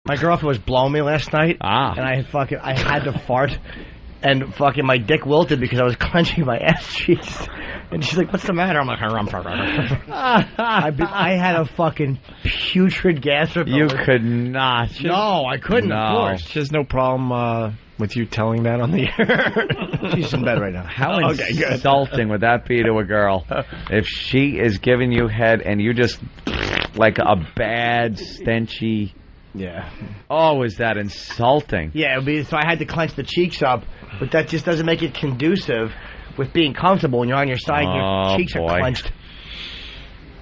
My girlfriend was blowing me last night, and I had to fart, and fucking my dick wilted because I was clenching my ass cheeks. And she's like, "What's the matter?" I'm like, I had a fucking putrid gas. You could not. No, I couldn't. No. Of course. She has no problem with you telling that on the air. She's in bed right now. How insulting would that be to a girl if she is giving you head and you just like a bad, stenchy... Yeah. Oh, is that insulting? Yeah, it would be, so I had to clench the cheeks up, but that just doesn't make it conducive with being comfortable when you're on your side and your cheeks are clenched.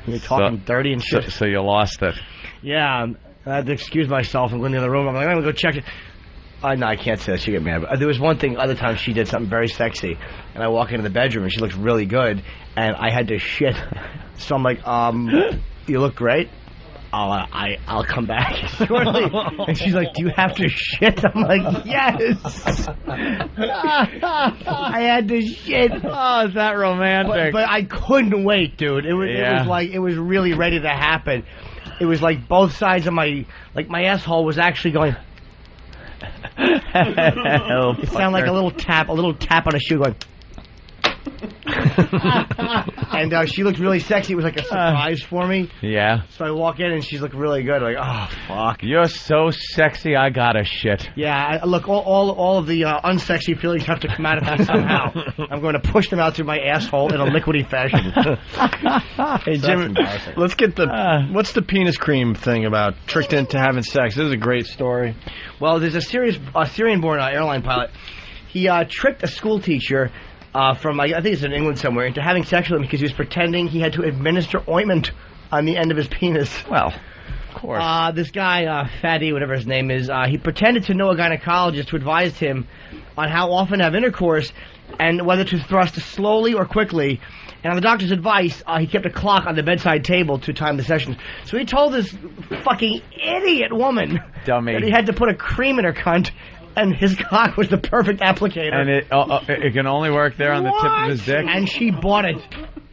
You're talking dirty and shit. So you lost it. Yeah, I had to excuse myself and go in the other room. I'm like, I'm going to go check it. No, I can't say that. She get mad. But there was one thing, other time she did something very sexy, and I walk into the bedroom and she looks really good, and I had to shit. So I'm like, you look great. I'll come back shortly. And she's like, "Do you have to shit?" I'm like, "Yes." I had to shit. Oh, is that romantic? But I couldn't wait, dude. It was really ready to happen. It was like both sides of my asshole was actually going. It sounded like a little tap on a shoe going. And she looked really sexy. It was like a surprise for me. Yeah. So I walk in and she's looking really good. Like, oh fuck, you're so sexy. I gotta shit. Yeah. Look, all of the unsexy feelings have to come out of that somehow. I'm going to push them out through my asshole in a liquidy fashion. Hey Jim, let's get what's the penis cream thing about? Tricked into having sex. This is a great story. Well, there's a Syrian-born airline pilot. He tricked a school teacher. From I think it's in England somewhere, into having sex with him because he was pretending he had to administer ointment on the end of his penis. Well, of course. This guy, Fatty, whatever his name is, he pretended to know a gynecologist who advised him on how often to have intercourse and whether to thrust slowly or quickly. And on the doctor's advice, he kept a clock on the bedside table to time the sessions. So he told this fucking idiot woman that he had to put a cream in her cunt. And his cock was the perfect applicator. And it can only work there on the tip of his dick? And she bought it.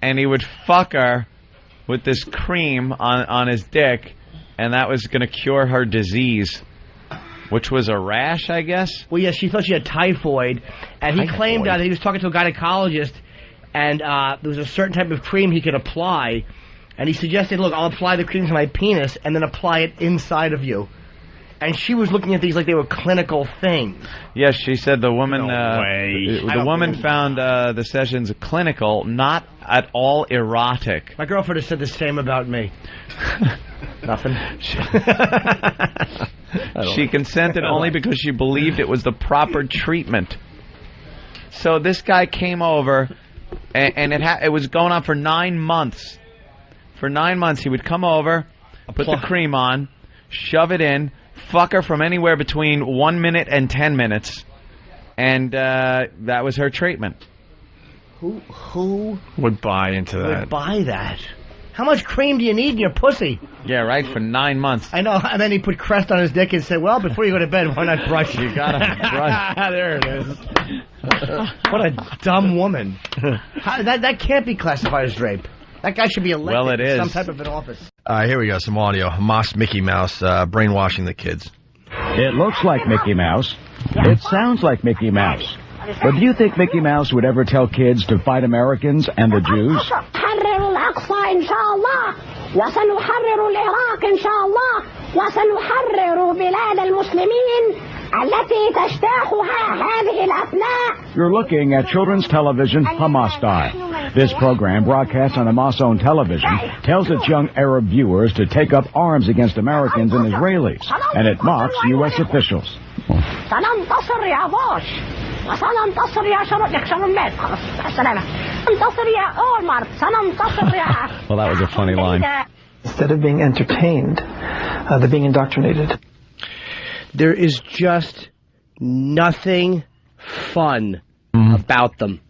And he would fuck her with this cream on his dick, and that was going to cure her disease, which was a rash, I guess? Well, yeah, she thought she had typhoid, and he claimed that he was talking to a gynecologist, and there was a certain type of cream he could apply, and he suggested, look, I'll apply the cream to my penis and then apply it inside of you. And she was looking at these like they were clinical things. Yes, she said the woman. The woman found the sessions clinical, not at all erotic. My girlfriend has said the same about me. Nothing. She consented only because she believed it was the proper treatment. So this guy came over, and it was going on for 9 months. For 9 months, he would come over, put the cream on, shove it in. Fuck her from anywhere between 1 minute and 10 minutes, and that was her treatment. Who would buy into that? Would buy that? How much cream do you need in your pussy? Yeah, right, for 9 months. I know, and then he put Crest on his dick and said, well, before you go to bed, why not brush? You gotta brush. There it is. What a dumb woman. That can't be classified as rape. That guy should be elected to some type of an office. Here we go, some audio. Hamas Mickey Mouse brainwashing the kids. It looks like Mickey Mouse. It sounds like Mickey Mouse. But do you think Mickey Mouse would ever tell kids to fight Americans and the Jews? وسنحرر العراق إن شاء الله وسنحرر بلاد المسلمين التي تجتاحها هذه الأبناء. You're looking at children's television Hamas Style. This program, broadcast on Hamas-owned television, tells its young Arab viewers to take up arms against Americans and Israelis, and it mocks U.S. officials. سننتصر يا فوش وسننتصر يا شرمات خلاص السلامة انتصر يا أولمر سننتصر يا. Well, that was a funny line. Instead of being entertained, they're being indoctrinated. There is just nothing fun about them.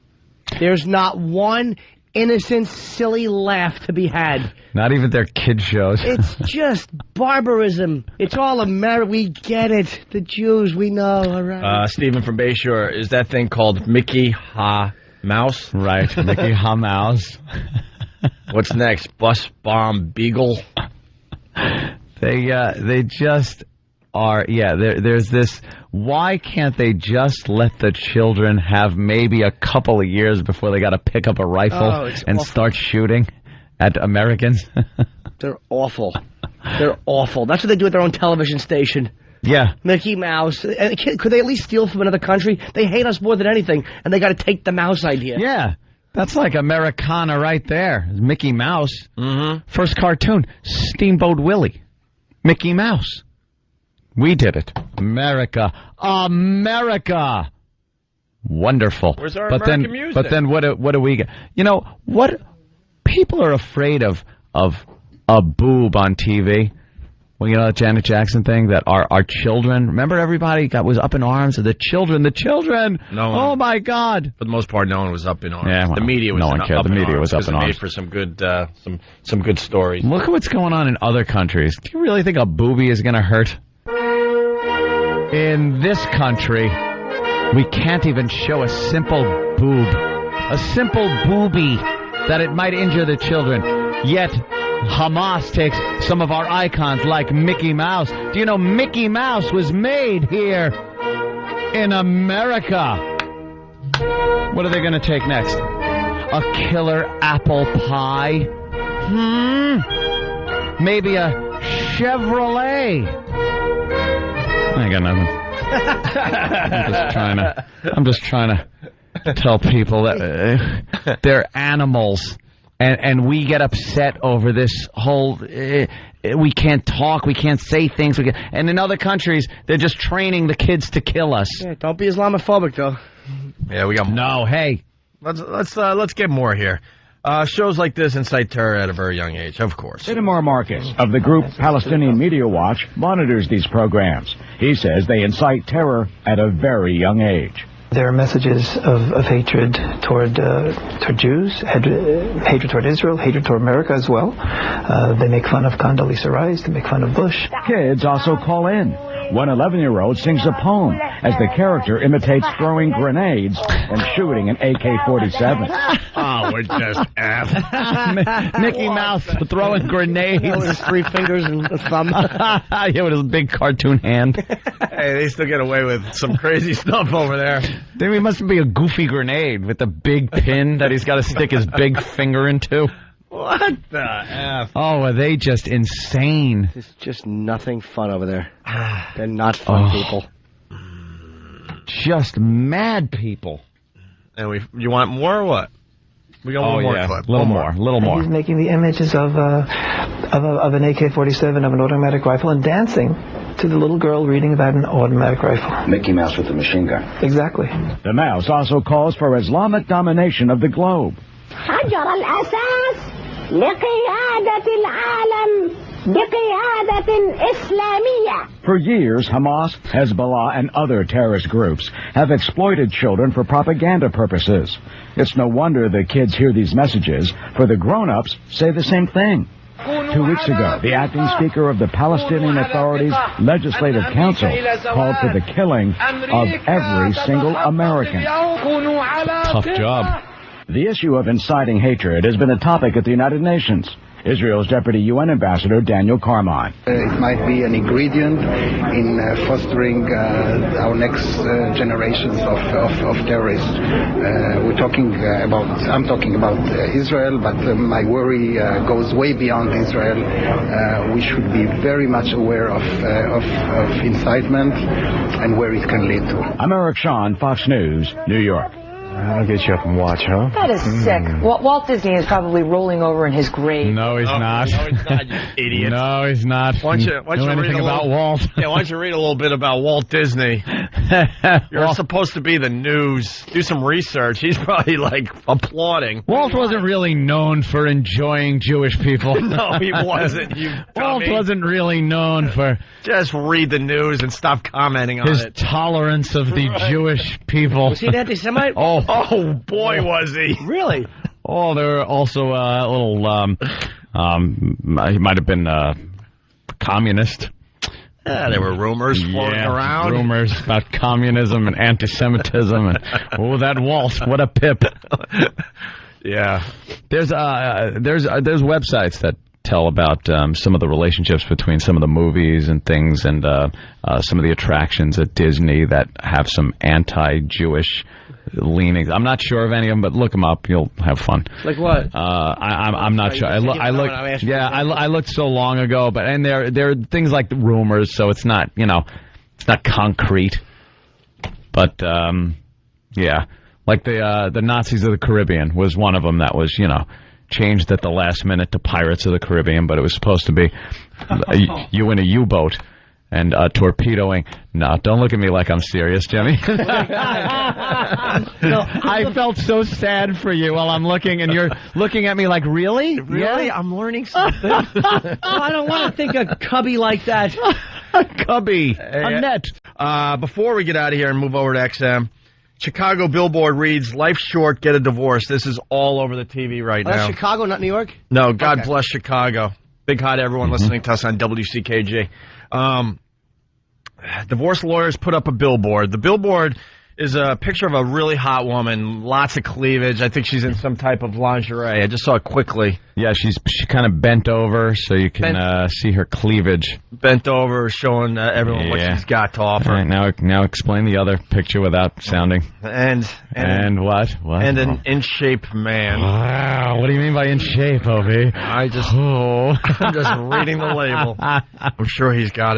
There's not one innocent, silly laugh to be had. Not even their kid shows. It's just barbarism. It's all America. We get it. The Jews, we know. All right. Stephen from Bayshore, is that thing called Mickey Ha Mouse? Right, Mickey Ha Mouse. What's next? Bus Bomb Beagle? They just there's this. Why can't they just let the children have maybe a couple of years before they got to pick up a rifle and start shooting at Americans? They're awful. They're awful. That's what they do at their own television station. Yeah. Mickey Mouse. Could they at least steal from another country? They hate us more than anything, and they got to take the mouse idea. Yeah. That's like Americana right there. Mickey Mouse. Mm-hmm. First cartoon, Steamboat Willie. Mickey Mouse. We did it. America. America. Wonderful. Where's our American music? But then what do we get? You know, what people are afraid of a boob on TV. Well, you know that Janet Jackson thing that our children, remember everybody was up in arms of the children. No one, oh my God. For the most part, no one was up in arms. Yeah, well, the media was no one cared. The media was up in arms. Made for some good some good stories. Look at what's going on in other countries. Do you really think a boobie is going to hurt? In this country, we can't even show a simple boob. A simple boobie that it might injure the children. Yet Hamas takes some of our icons like Mickey Mouse. Do you know Mickey Mouse was made here in America? What are they going to take next? A killer apple pie? Maybe a Chevrolet? I got nothing. I'm just trying to tell people that they're animals. And we get upset over this whole, we can't talk, we can't say things. And in other countries, they're just training the kids to kill us. Yeah, don't be Islamophobic, though. Yeah, we got more. No, hey. Let's get more here. Shows like this incite terror at a very young age, of course. Itamar Marcus of the group Palestinian Media Watch monitors these programs. He says they incite terror at a very young age. There are messages of hatred toward Jews, hatred toward Israel, hatred toward America as well. They make fun of Condoleezza Rice, they make fun of Bush. Kids also call in. One 11-year-old sings a poem as the character imitates throwing grenades and shooting an AK-47. Oh, we're just F. Mickey Mouse throwing grenades. With his 3 fingers and a thumb. Yeah, with his big cartoon hand. Hey, they still get away with some crazy stuff over there. Then he must be a goofy grenade with the big pin that he's got to stick his big finger into. What the F? Oh, are they just insane? There's just nothing fun over there. They're not fun people. Just mad people. And you want more or what? We got one more clip. Little more. He's making the images of an AK-47, of an automatic rifle, and dancing to the little girl reading about an automatic rifle. Mickey Mouse with a machine gun. Exactly. The mouse also calls for Islamic domination of the globe. حجر الأساس لقيادة العالم بقيادة إسلامية. For years, Hamas, Hezbollah, and other terrorist groups have exploited children for propaganda purposes. It's no wonder the kids hear these messages, for the grown-ups say the same thing. 2 weeks ago, the acting speaker of the Palestinian Authority's Legislative Council called for the killing of every single American. Tough job. The issue of inciting hatred has been a topic at the United Nations. Israel's Deputy UN Ambassador Daniel Carmine. It might be an ingredient in fostering our next generations of terrorists. I'm talking about Israel, but my worry goes way beyond Israel. We should be very much aware of incitement and where it can lead to. I'm Eric Shawn, Fox News, New York. I'll get you up and watch, huh? That is sick. Walt Disney is probably rolling over in his grave. No, he's not. No, he's not, you idiot. No, he's not. Why don't you know anything about Walt? Yeah, why don't you read a little bit about Walt Disney? You're supposed to be the news. Do some research. He's probably, applauding. Walt wasn't really known for enjoying Jewish people. No, he wasn't, you dummy. Walt wasn't really known for... Just read the news and stop commenting on his it. tolerance of the Jewish people. Was he an anti-Semite? Oh, boy, was he. Really? Oh, there were also a little, he might have been communist. Yeah, there were rumors floating around. Rumors about communism and anti-Semitism. And, that Walt, what a pip. Yeah. There's websites that tell about some of the relationships between some of the movies and things, and some of the attractions at Disney that have some anti-Jewish leanings. I'm not sure of any of them, but look them up. You'll have fun. Like what? I'm not sure. I looked so long ago, but and there are things like the rumors, so it's not it's not concrete. But yeah, like the Nazis of the Caribbean was one of them that was changed at the last minute to Pirates of the Caribbean, but it was supposed to be you in a U-boat and torpedoing. No, don't look at me like I'm serious, Jimmy. I felt so sad for you while I'm looking, and you're looking at me like, really? Really? Yeah? I'm learning something. I don't want to think a cubby like that. A cubby. A net. Before we get out of here and move over to XM, Chicago Billboard reads, "Life short, get a divorce." This is all over the TV right now. That's Chicago, not New York? No, God bless Chicago. Big hi to everyone listening to us on WCKG. Divorce lawyers put up a billboard. The billboard is a picture of a really hot woman, lots of cleavage. I think she's in some type of lingerie. I just saw it quickly. Yeah, she kind of bent over so you can see her cleavage. Bent over, showing everyone what she's got to offer. All right, now explain the other picture without sounding. And what? And an in-shape man. Wow, what do you mean by in shape, Opie? I'm just reading the label. I'm sure he's got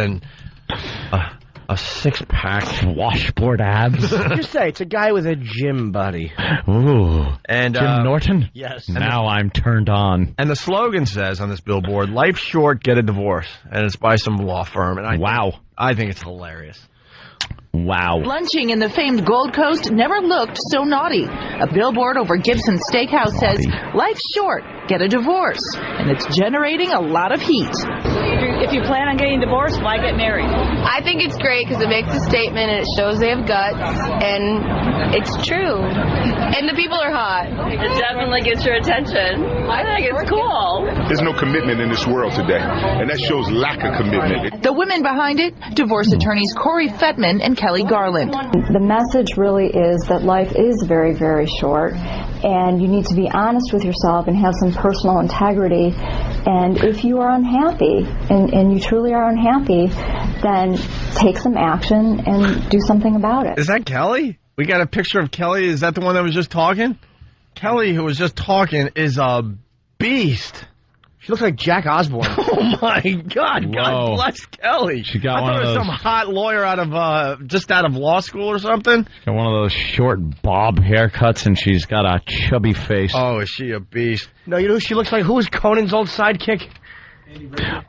a six-pack, washboard abs. Just say it's a guy with a gym body. Ooh, and Jim Norton. Yes. Now I'm turned on. And the slogan says on this billboard, "Life short, get a divorce," and it's by some law firm. And I think it's hilarious. Wow. Lunching in the famed Gold Coast never looked so naughty. A billboard over Gibson Steakhouse says, "Life's short, get a divorce." And it's generating a lot of heat. If you plan on getting divorced, why get married? I think it's great because it makes a statement and it shows they have guts, and it's true. And the people are hot. It definitely gets your attention. I think it's cool. There's no commitment in this world today, and that shows lack of commitment. The women behind it, divorce attorneys Corey Fettman and Kelly Garland. The message really is that life is very, very short, and you need to be honest with yourself and have some personal integrity. And if you are unhappy, and you truly are unhappy, then take some action and do something about it. Is that Kelly? We got a picture of Kelly. Is that the one that was just talking? Kelly, who was just talking, is a beast. She looks like Jack Osborne. Oh, my God. Whoa. God bless Kelly. She got I thought it was some hot lawyer out of law school or something. She's got one of those short bob haircuts, and she's got a chubby face. Oh, is she a beast? No, you know who she looks like? Who was Conan's old sidekick?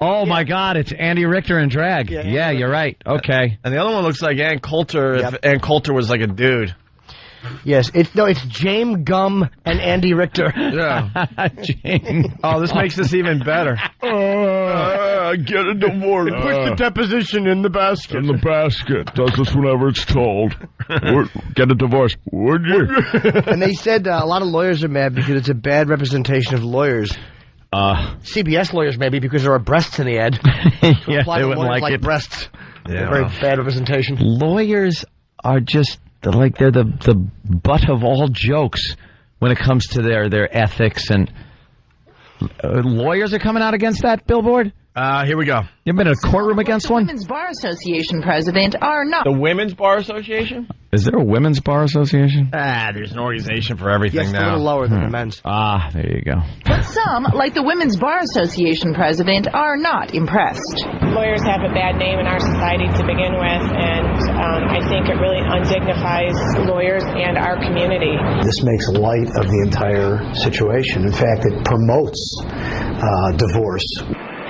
Oh, my God, it's Andy Richter in drag. Yeah, you're right. Okay. And the other one looks like Ann Coulter if Ann Coulter was like a dude. Yes, it's James Gum and Andy Richter. Yeah. Oh, this makes this even better. Get a divorce. Put the deposition in the basket. In the basket. Does this whenever it's told. Get a divorce. Would you? And they said a lot of lawyers are mad because it's a bad representation of lawyers. CBS lawyers maybe because there are breasts in the ad. Yeah, they wouldn't like it. Breasts. Yeah. Very bad representation. Lawyers are just like they're the butt of all jokes when it comes to their ethics, and lawyers are coming out against that billboard. Here we go. You ever been in a courtroom against one? The Women's Bar Association president are not. The Women's Bar Association? Is there a Women's Bar Association? There's an organization for everything now. Yes, a little lower than the men's. There you go. But some, like the Women's Bar Association president, are not impressed. Lawyers have a bad name in our society to begin with, and I think it really undignifies lawyers and our community. This makes light of the entire situation. In fact, it promotes divorce.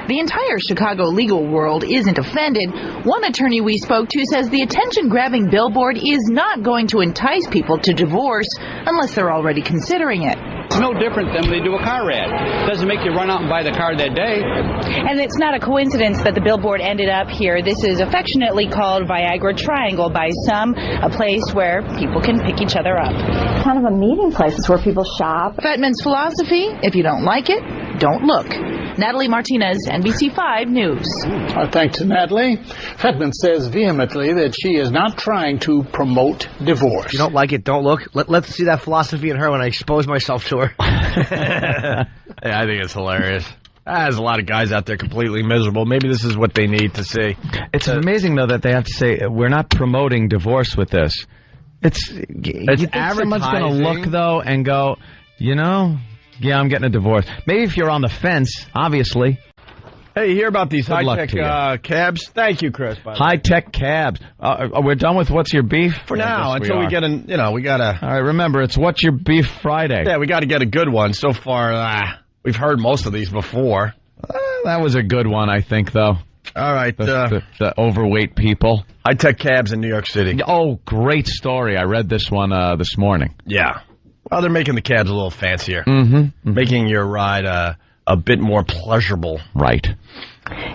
The entire Chicago legal world isn't offended. One attorney we spoke to says the attention-grabbing billboard is not going to entice people to divorce unless they're already considering it. It's no different than when they do a car ad. It doesn't make you run out and buy the car that day. And it's not a coincidence that the billboard ended up here. This is affectionately called Viagra Triangle by some, a place where people can pick each other up. Kind of a meeting place. It's where people shop. Fettman's philosophy, if you don't like it, don't look. Natalie Martinez, NBC5 News. Our thanks to Natalie. Fettman says vehemently that she is not trying to promote divorce. If you don't like it, don't look. Let's see that philosophy in her when I expose myself to her. Yeah, I think it's hilarious. There's a lot of guys out there completely miserable. Maybe this is what they need to see. It's amazing, though, that they have to say, we're not promoting divorce with this. It's someone's going to look, though, and go, yeah, I'm getting a divorce. Maybe if you're on the fence, obviously. Hey, you hear about these high-tech cabs? Thank you, Chris. High-tech cabs. We're done with What's Your Beef? For now, until we get we got to... All right, remember, it's What's Your Beef Friday. Yeah, we got to get a good one. So far, we've heard most of these before. That was a good one, I think, though. All right. The overweight people. High-tech cabs in New York City. Oh, great story. I read this one this morning. Yeah. Well, they're making the cabs a little fancier. Mm-hmm. Making your ride a bit more pleasurable. Right.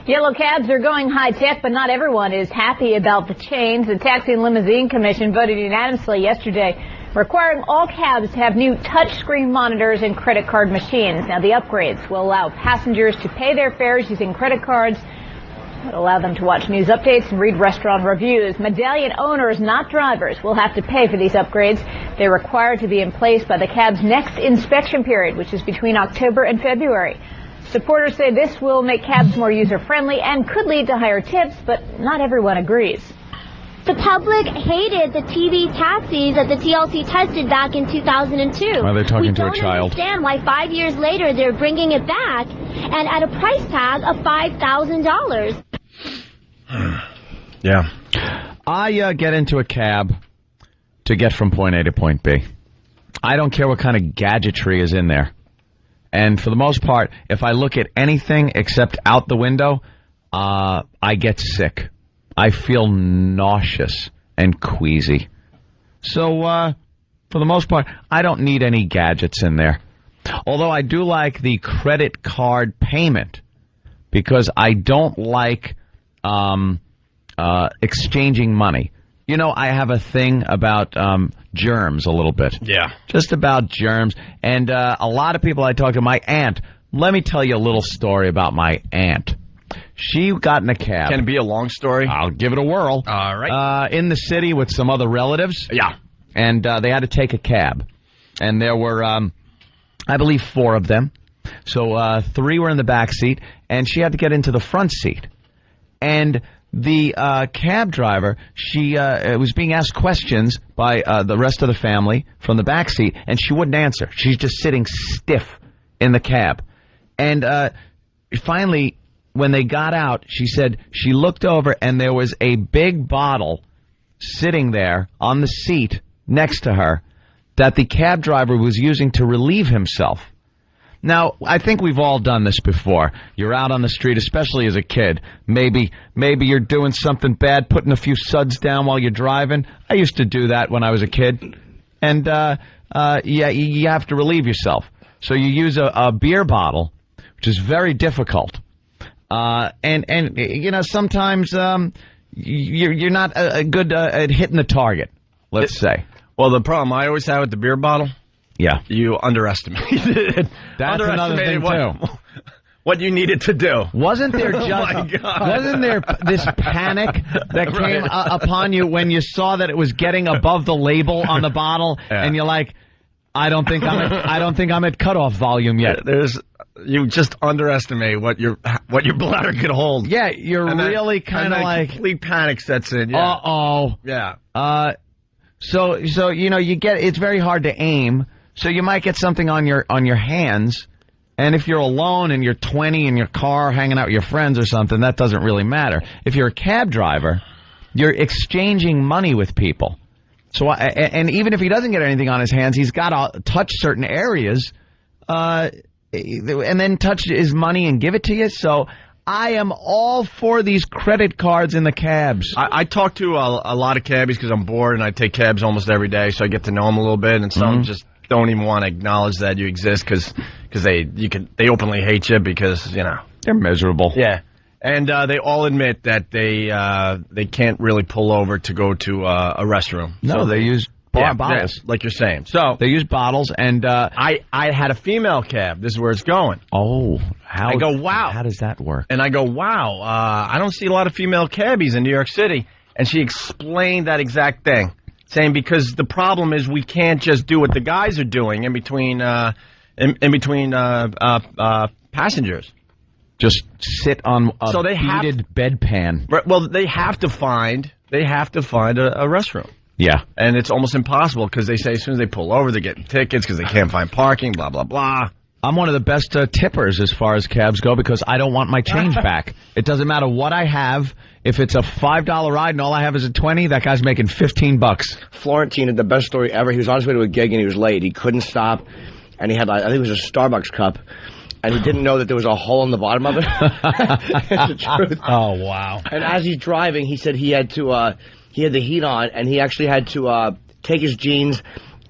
Yellow cabs are going high-tech, but not everyone is happy about the change. The Taxi and Limousine Commission voted unanimously yesterday, requiring all cabs to have new touchscreen monitors and credit card machines. Now, the upgrades will allow passengers to pay their fares using credit cards. It will allow them to watch news updates and read restaurant reviews. Medallion owners, not drivers, will have to pay for these upgrades. They're required to be in place by the cab's next inspection period, which is between October and February. Supporters say this will make cabs more user-friendly and could lead to higher tips, but not everyone agrees. The public hated the TV taxis that the TLC tested back in 2002. Well, they're talking to a child. We don't understand why 5 years later they're bringing it back and at a price tag of $5,000. Yeah. I get into a cab to get from point A to point B. I don't care what kind of gadgetry is in there. And for the most part, if I look at anything except out the window, I get sick. I feel nauseous and queasy. So, for the most part, I don't need any gadgets in there. Although I do like the credit card payment because I don't like exchanging money. You know, I have a thing about germs a little bit. Yeah. Just about germs. And a lot of people I talk to, my aunt, let me tell you a little story about my aunt. She got in a cab. Can it be a long story? I'll give it a whirl. All right. In the city with some other relatives. Yeah. And they had to take a cab. And there were, I believe, 4 of them. So 3 were in the back seat, and she had to get into the front seat. And the cab driver, she was being asked questions by the rest of the family from the back seat, and she wouldn't answer. She's just sitting stiff in the cab. And finally, when they got out, she said she looked over, and there was a big bottle sitting there on the seat next to her that the cab driver was using to relieve himself. Now, I think we've all done this before. You're out on the street, especially as a kid. Maybe you're doing something bad, putting a few suds down while you're driving. I used to do that when I was a kid. And, you have to relieve yourself. So you use a beer bottle, which is very difficult. And you know, sometimes you're not good at hitting the target, let's say. Well, the problem I always have with the beer bottle, yeah, you underestimated. That's another thing too. What you needed to do. Wasn't there wasn't there this panic that came upon you when you saw that it was getting above the label on the bottle, and you're like, I don't think I'm at cutoff volume yet. You just underestimate what your bladder could hold. Yeah, you're really kind of like complete panic sets in. Yeah. Uh-oh. Yeah. So you know, it's very hard to aim. So you might get something on your hands, and if you're alone and you're 20 in your car hanging out with your friends or something, that doesn't really matter. If you're a cab driver, you're exchanging money with people. So and even if he doesn't get anything on his hands, he's got to touch certain areas, and then touch his money and give it to you. So I am all for these credit cards in the cabs. I talk to a lot of cabbies because I'm bored, and I take cabs almost every day, so I get to know them a little bit. And some just don't even want to acknowledge that you exist because they openly hate you because, you know, they're miserable. Yeah, and they all admit that they can't really pull over to go to a restroom. No, so they use bottles, like you're saying. So they use bottles, and I had a female cab. This is where it's going. Oh, how? I go, wow. How does that work? And I go, wow. I don't see a lot of female cabbies in New York City. And she explained that exact thing, saying because the problem is we can't just do what the guys are doing in between passengers. just sit on a heated bedpan. Well, they have to find a restroom. Yeah. And it's almost impossible because they say as soon as they pull over, they're getting tickets because they can't find parking, blah, blah, blah. I'm one of the best tippers as far as cabs go because I don't want my change back. It doesn't matter what I have. If it's a $5 ride and all I have is a $20, that guy's making $15. Florentine had the best story ever. He was on his way to a gig and he was late. He couldn't stop, and he had, I think it was a Starbucks cup, and he didn't know that there was a hole in the bottom of it. It's the truth. Oh, wow. And as he's driving, he said he had to, he had the heat on, and he actually had to take his jeans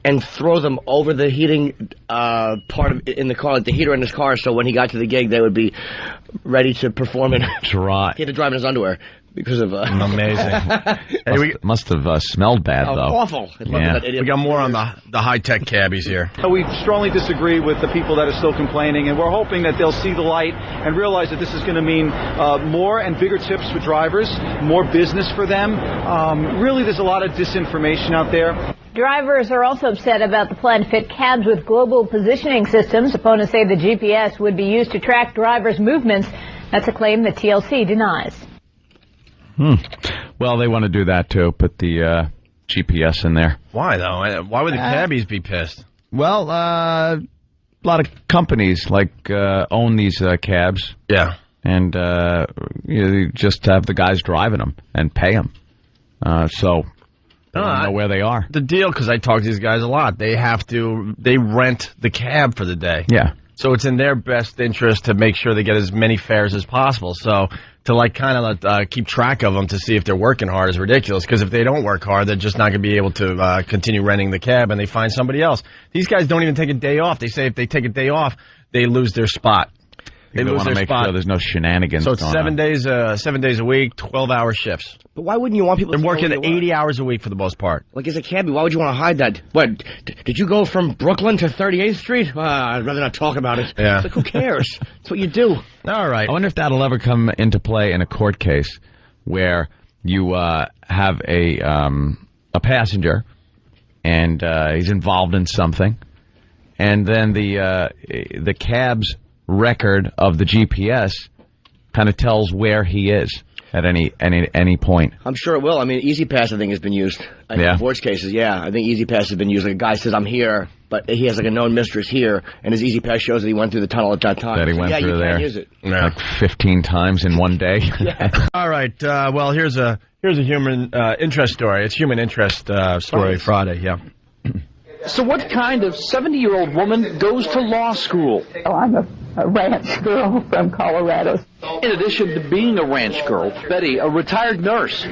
and throw them over the heating part of in the car, like the heater in his car, so when he got to the gig, they would be ready to perform and dry. He had to drive in his underwear because of Amazing. Must have smelled bad, though. Awful. Yeah. We got more on the high-tech cabbies here. We strongly disagree with the people that are still complaining, and we're hoping that they'll see the light and realize that this is going to mean more and bigger tips for drivers, more business for them. Really, there's a lot of disinformation out there. Drivers are also upset about the plan to fit cabs with global positioning systems. Opponents say the GPS would be used to track drivers' movements. That's a claim that TLC denies. Well, they want to do that, too. Put the GPS in there. Why, though? Why would the cabbies be pissed? Well, a lot of companies, own these cabs. Yeah. And you just have the guys driving them and pay them. So they don't know where they are. The deal, because I talk to these guys a lot, they rent the cab for the day. Yeah. So it's in their best interest to make sure they get as many fares as possible. So to keep track of them to see if they're working hard is ridiculous. Because if they don't work hard, they're just not going to be able to continue renting the cab, and they find somebody else. These guys don't even take a day off. They say if they take a day off, they lose their spot. They want to make sure there's no shenanigans. So it's 7 days a week, 12-hour shifts. But why wouldn't you want people to They're working know 80 hours a week for the most part. Like, as a cabbie, why would you want to hide that? What, did you go from Brooklyn to 38th Street? I'd rather not talk about it. Yeah. It's like, who cares? That's what you do. All right. I wonder if that'll ever come into play in a court case where you have a passenger and he's involved in something, and then the cab's record of the GPS kind of tells where he is at any point. I'm sure it will. I mean, Easy Pass, I think, has been used in divorce cases. Yeah, I think Easy Pass has been used. Like, a guy says, I'm here, but he has like a known mistress here, and his Easy Pass shows that he went through the tunnel at that time. That he went through you there. Can't use it. Like 15 times in one day. All right. Well, here's a human interest story. It's Human Interest Story Friday. Yeah. So what kind of 70-year-old woman goes to law school? Oh, I'm a ranch girl from Colorado. In addition to being a ranch girl, Betty, a retired nurse.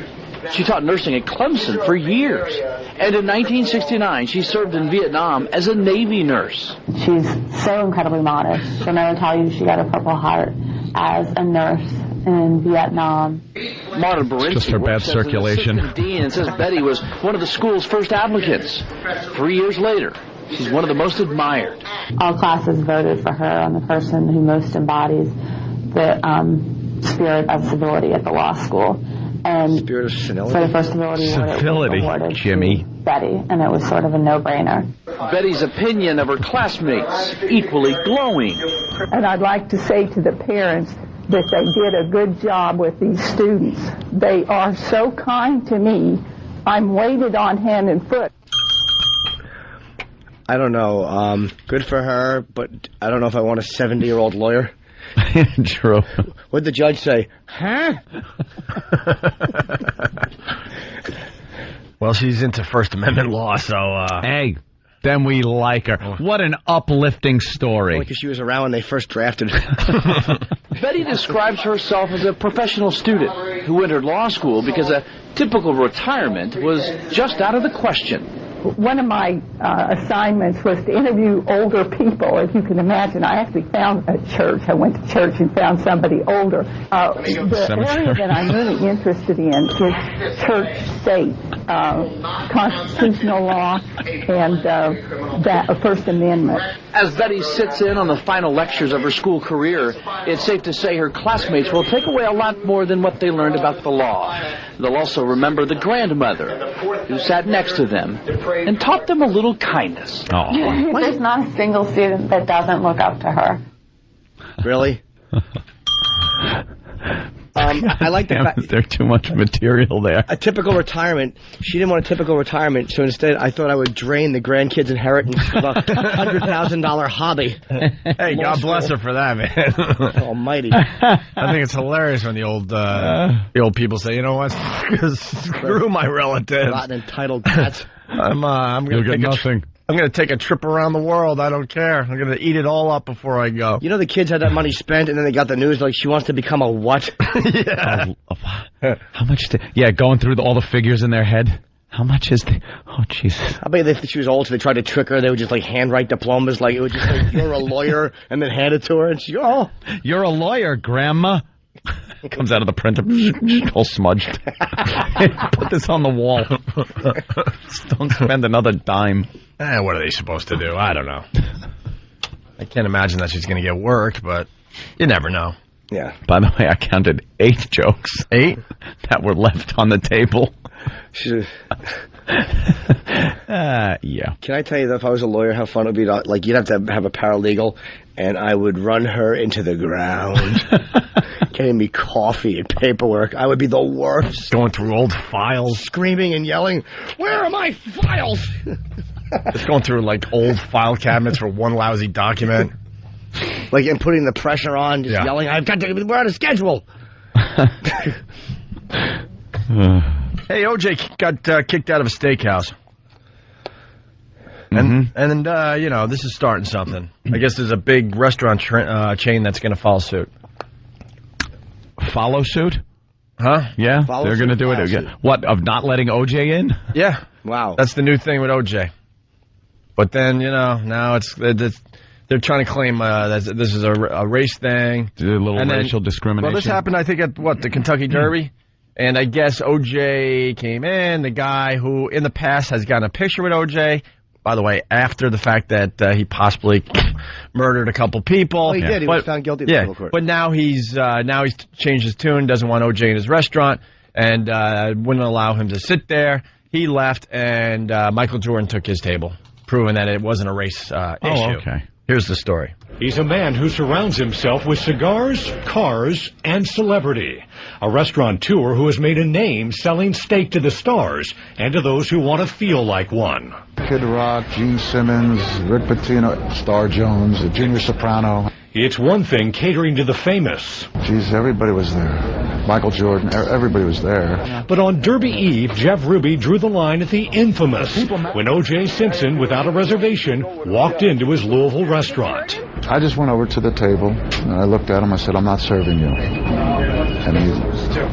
She taught nursing at Clemson for years. And in 1969, she served in Vietnam as a Navy nurse. She's so incredibly modest. She'll never tell you she got a Purple Heart as a nurse in Vietnam. Martin Barinsky just her bad circulation. As an assistant dean, and says Betty was one of the school's first applicants. 3 years later, she's one of the most admired. All classes voted for her on the person who most embodies the spirit of civility at the law school. And Spirit of senility? for the first civility award, it was awarded Jimmy. to Betty, and it was sort of a no-brainer. Betty's opinion of her classmates, equally glowing. And I'd like to say to the parents that they did a good job with these students. They are so kind to me. I'm weighted on hand and foot. I don't know. Good for her, but I don't know if I want a 70-year-old lawyer. True. What'd the judge say? Huh? Well, she's into First Amendment law, so... Hey, then we like her. What an uplifting story. Because she was around when they first drafted. Betty describes herself as a professional student who entered law school because a typical retirement was just out of the question. One of my assignments was to interview older people. As you can imagine, I actually found a church. I went to church and found somebody older. The area that I'm really interested in is church-state, constitutional law, and that First Amendment. As Betty sits in on the final lectures of her school career, it's safe to say her classmates will take away a lot more than what they learned about the law. They'll also remember the grandmother who sat next to them and taught them a little kindness. There's not a single student that doesn't look up to her. Really? I like the fact... Is there too much material there? A typical retirement. She didn't want a typical retirement, so instead I thought I would drain the grandkids' inheritance of a $100,000 hobby. Hey, God bless her for that, man. Almighty. I think it's hilarious when the old people say, you know what, screw my relative. Rotten entitled cats. I'm going to take nothing. I'm going to take a trip around the world. I don't care. I'm going to eat it all up before I go. You know the kids had that money spent, and then they got the news like she wants to become a what? Yeah. How much? Going through all the figures in their head. How much is the... Oh, Jesus. I bet if she was old, so they tried to trick her. They would just, like, handwrite diplomas. Like, it would just say, you're a lawyer, and then hand it to her. And she go, oh. You're a lawyer, Grandma. Comes out of the printer, all smudged. Put this on the wall. Just don't spend another dime. What are they supposed to do? I don't know. I can't imagine that she's going to get work, but you never know. Yeah. By the way, I counted 8 jokes. 8? That were left on the table. Yeah. Can I tell you that if I was a lawyer, how fun it would be to, like, you'd have to have a paralegal, and I would run her into the ground. Getting me coffee and paperwork. I would be the worst. Going through old files. Screaming and yelling, where are my files? Just going through, like, old file cabinets for one lousy document. Like, and putting the pressure on, just yelling, we're on a schedule. Hey, OJ got kicked out of a steakhouse. And you know, this is starting something. I guess there's a big restaurant chain that's going to follow suit. Follow suit? Huh? Yeah, they're going to do it again. What, of not letting OJ in? Yeah. Wow. That's the new thing with OJ. But then, you know, now they're trying to claim that this is a race thing. A little racial discrimination. Well, this happened, I think, at, the Kentucky Derby? And I guess OJ came in, the guy who in the past has gotten a picture with OJ, by the way, after the fact that he possibly murdered a couple people. Oh, he did. He was found guilty of the court. But now he's changed his tune, doesn't want OJ in his restaurant, and wouldn't allow him to sit there. He left, and Michael Jordan took his table, proving that it wasn't a race issue. Oh, okay. Here's the story. He's a man who surrounds himself with cigars, cars, and celebrity. A restaurateur who has made a name selling steak to the stars and to those who want to feel like one. Kid Rock, Gene Simmons, Rick Pitino, Star Jones, a junior soprano. It's one thing catering to the famous. Jeez, everybody was there. Michael Jordan, everybody was there. But on Derby Eve, Jeff Ruby drew the line at the infamous when O.J. Simpson, without a reservation, walked into his Louisville restaurant. I just went over to the table, and I looked at him. I said, I'm not serving you. And he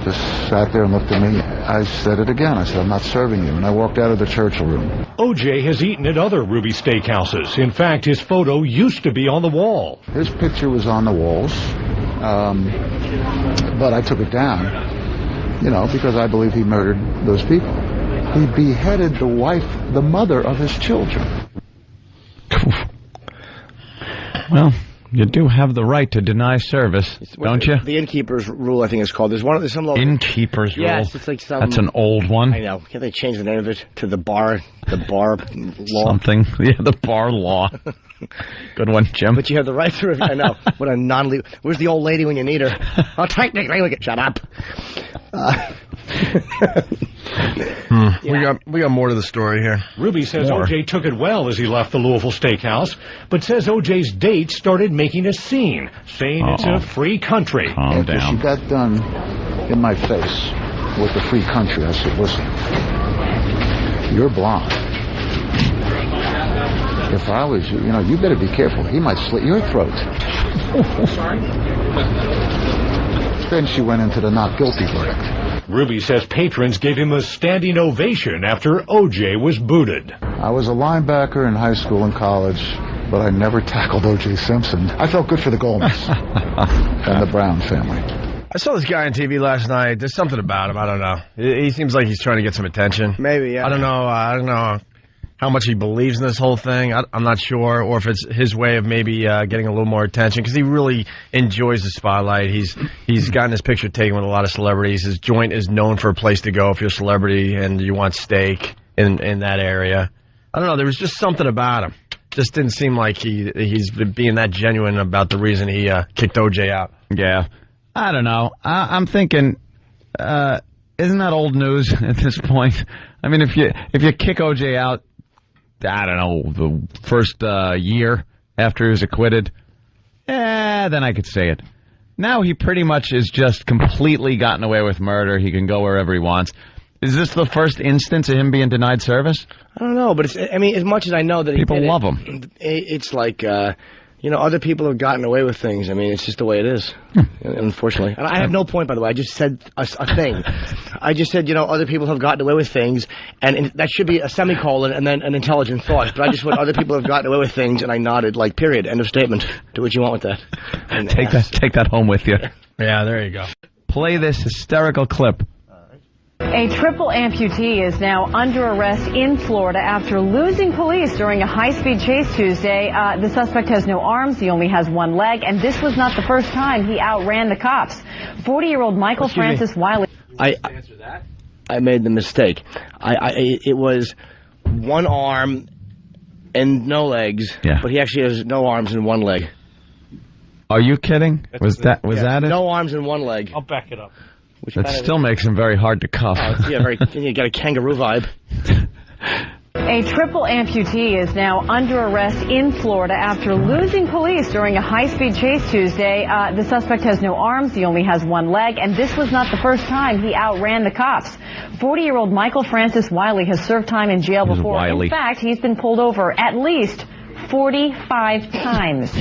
just sat there and looked at me. I said it again. I said, I'm not serving you. And I walked out of the Churchill room. O.J. has eaten at other Ruby steakhouses. In fact, his photo used to be on the wall. His picture was on the walls, but I took it down, you know, because I believe he murdered those people. He beheaded the wife, the mother of his children. Well, you do have the right to deny service, don't you? The innkeeper's rule, I think it's called. There's some law. Innkeeper's rule? Yes, it's like some... That's an old one. I know. Can't they change the name of it to the bar law? Something. Yeah, the bar law. Good one, Jim. But you have the right to... I know. What a non-legal... Where's the old lady when you need her? Oh, technically, we can... Shut up. We got more to the story here. Ruby says O.J. took it well as he left the Louisville Steakhouse, but says O.J.'s date started making a scene, saying it's a free country. After she got done in my face with the free country, I said, listen, you're blonde. If I was you, you better be careful. He might slit your throat. Then she went into the not guilty verdict. Ruby says patrons gave him a standing ovation after O.J. was booted. I was a linebacker in high school and college, but I never tackled O.J. Simpson. I felt good for the Goldmans and the Brown family. I saw this guy on TV last night. There's something about him. I don't know. He seems like he's trying to get some attention. Maybe, yeah. I don't know how much he believes in this whole thing. I'm not sure, or if it's his way of maybe getting a little more attention, because he really enjoys the spotlight. He's gotten his picture taken with a lot of celebrities. His joint is known for a place to go if you're a celebrity and you want steak in that area. I don't know. There was just something about him. Just didn't seem like he's being that genuine about the reason he kicked OJ out. Yeah. I don't know. I'm thinking, isn't that old news at this point? I mean, if you kick OJ out, I don't know, the first year after he was acquitted, then I could say it. Now he pretty much is just completely gotten away with murder. He can go wherever he wants. Is this the first instance of him being denied service? I don't know, but I mean, as much as I know that people love him, it's like other people have gotten away with things. I mean, it's just the way it is, unfortunately. And I have no point, by the way. I just said a thing. I just said, other people have gotten away with things, and that should be a semicolon and then an intelligent thought. But I just went, other people have gotten away with things, and I nodded, like, period, end of statement. Do what you want with that. And take that home with you. Yeah, there you go. Play this hysterical clip. A triple amputee is now under arrest in Florida after losing police during a high-speed chase Tuesday. The suspect has no arms. He only has one leg, and this was not the first time he outran the cops. 40-year-old Michael Francis Wiley. I made the mistake. It was one arm and no legs, but he actually has no arms and one leg. Are you kidding? Was that it? No arms and one leg. I'll back it up. That still makes him very hard to cuff. You got a kangaroo vibe. A triple amputee is now under arrest in Florida after losing police during a high-speed chase Tuesday. The suspect has no arms. He only has one leg, and this was not the first time he outran the cops. 40-year-old Michael Francis Wiley has served time in jail before. In fact, he's been pulled over at least 45 times.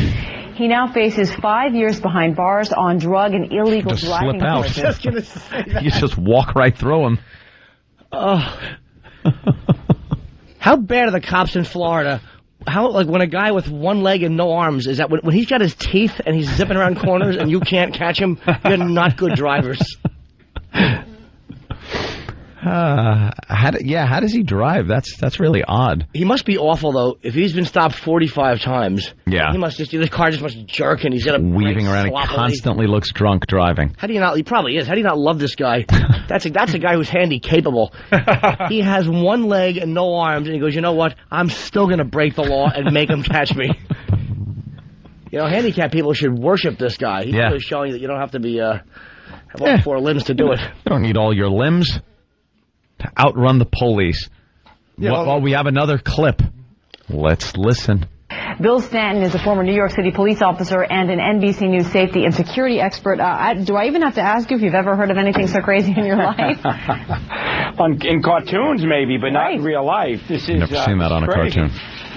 He now faces 5 years behind bars on drug and illegal driving. Slip out. Just gonna say that. You just walk right through him. How bad are the cops in Florida? When a guy with one leg and no arms, is that when he's got his teeth and he's zipping around corners and you can't catch him, you're not good drivers. How does he drive? That's really odd. He must be awful, though. If he's been stopped 45 times, he must the car just must jerk and he's got a weaving around and constantly looks drunk driving. How do you not? He probably is. How do you not love this guy? That's a guy who's handy capable. He has one leg and no arms, and he goes, you know what? I'm still going to break the law and make him catch me. Handicapped people should worship this guy. He's really showing you that you don't have to be have all four limbs to do it. You don't need all your limbs to outrun the police. We have another clip. Let's listen. Bill Stanton is a former New York City police officer and an NBC News safety and security expert. Do I even have to ask you if you've ever heard of anything so crazy in your life? In cartoons, maybe, but not in real life. This is never seen that on a cartoon.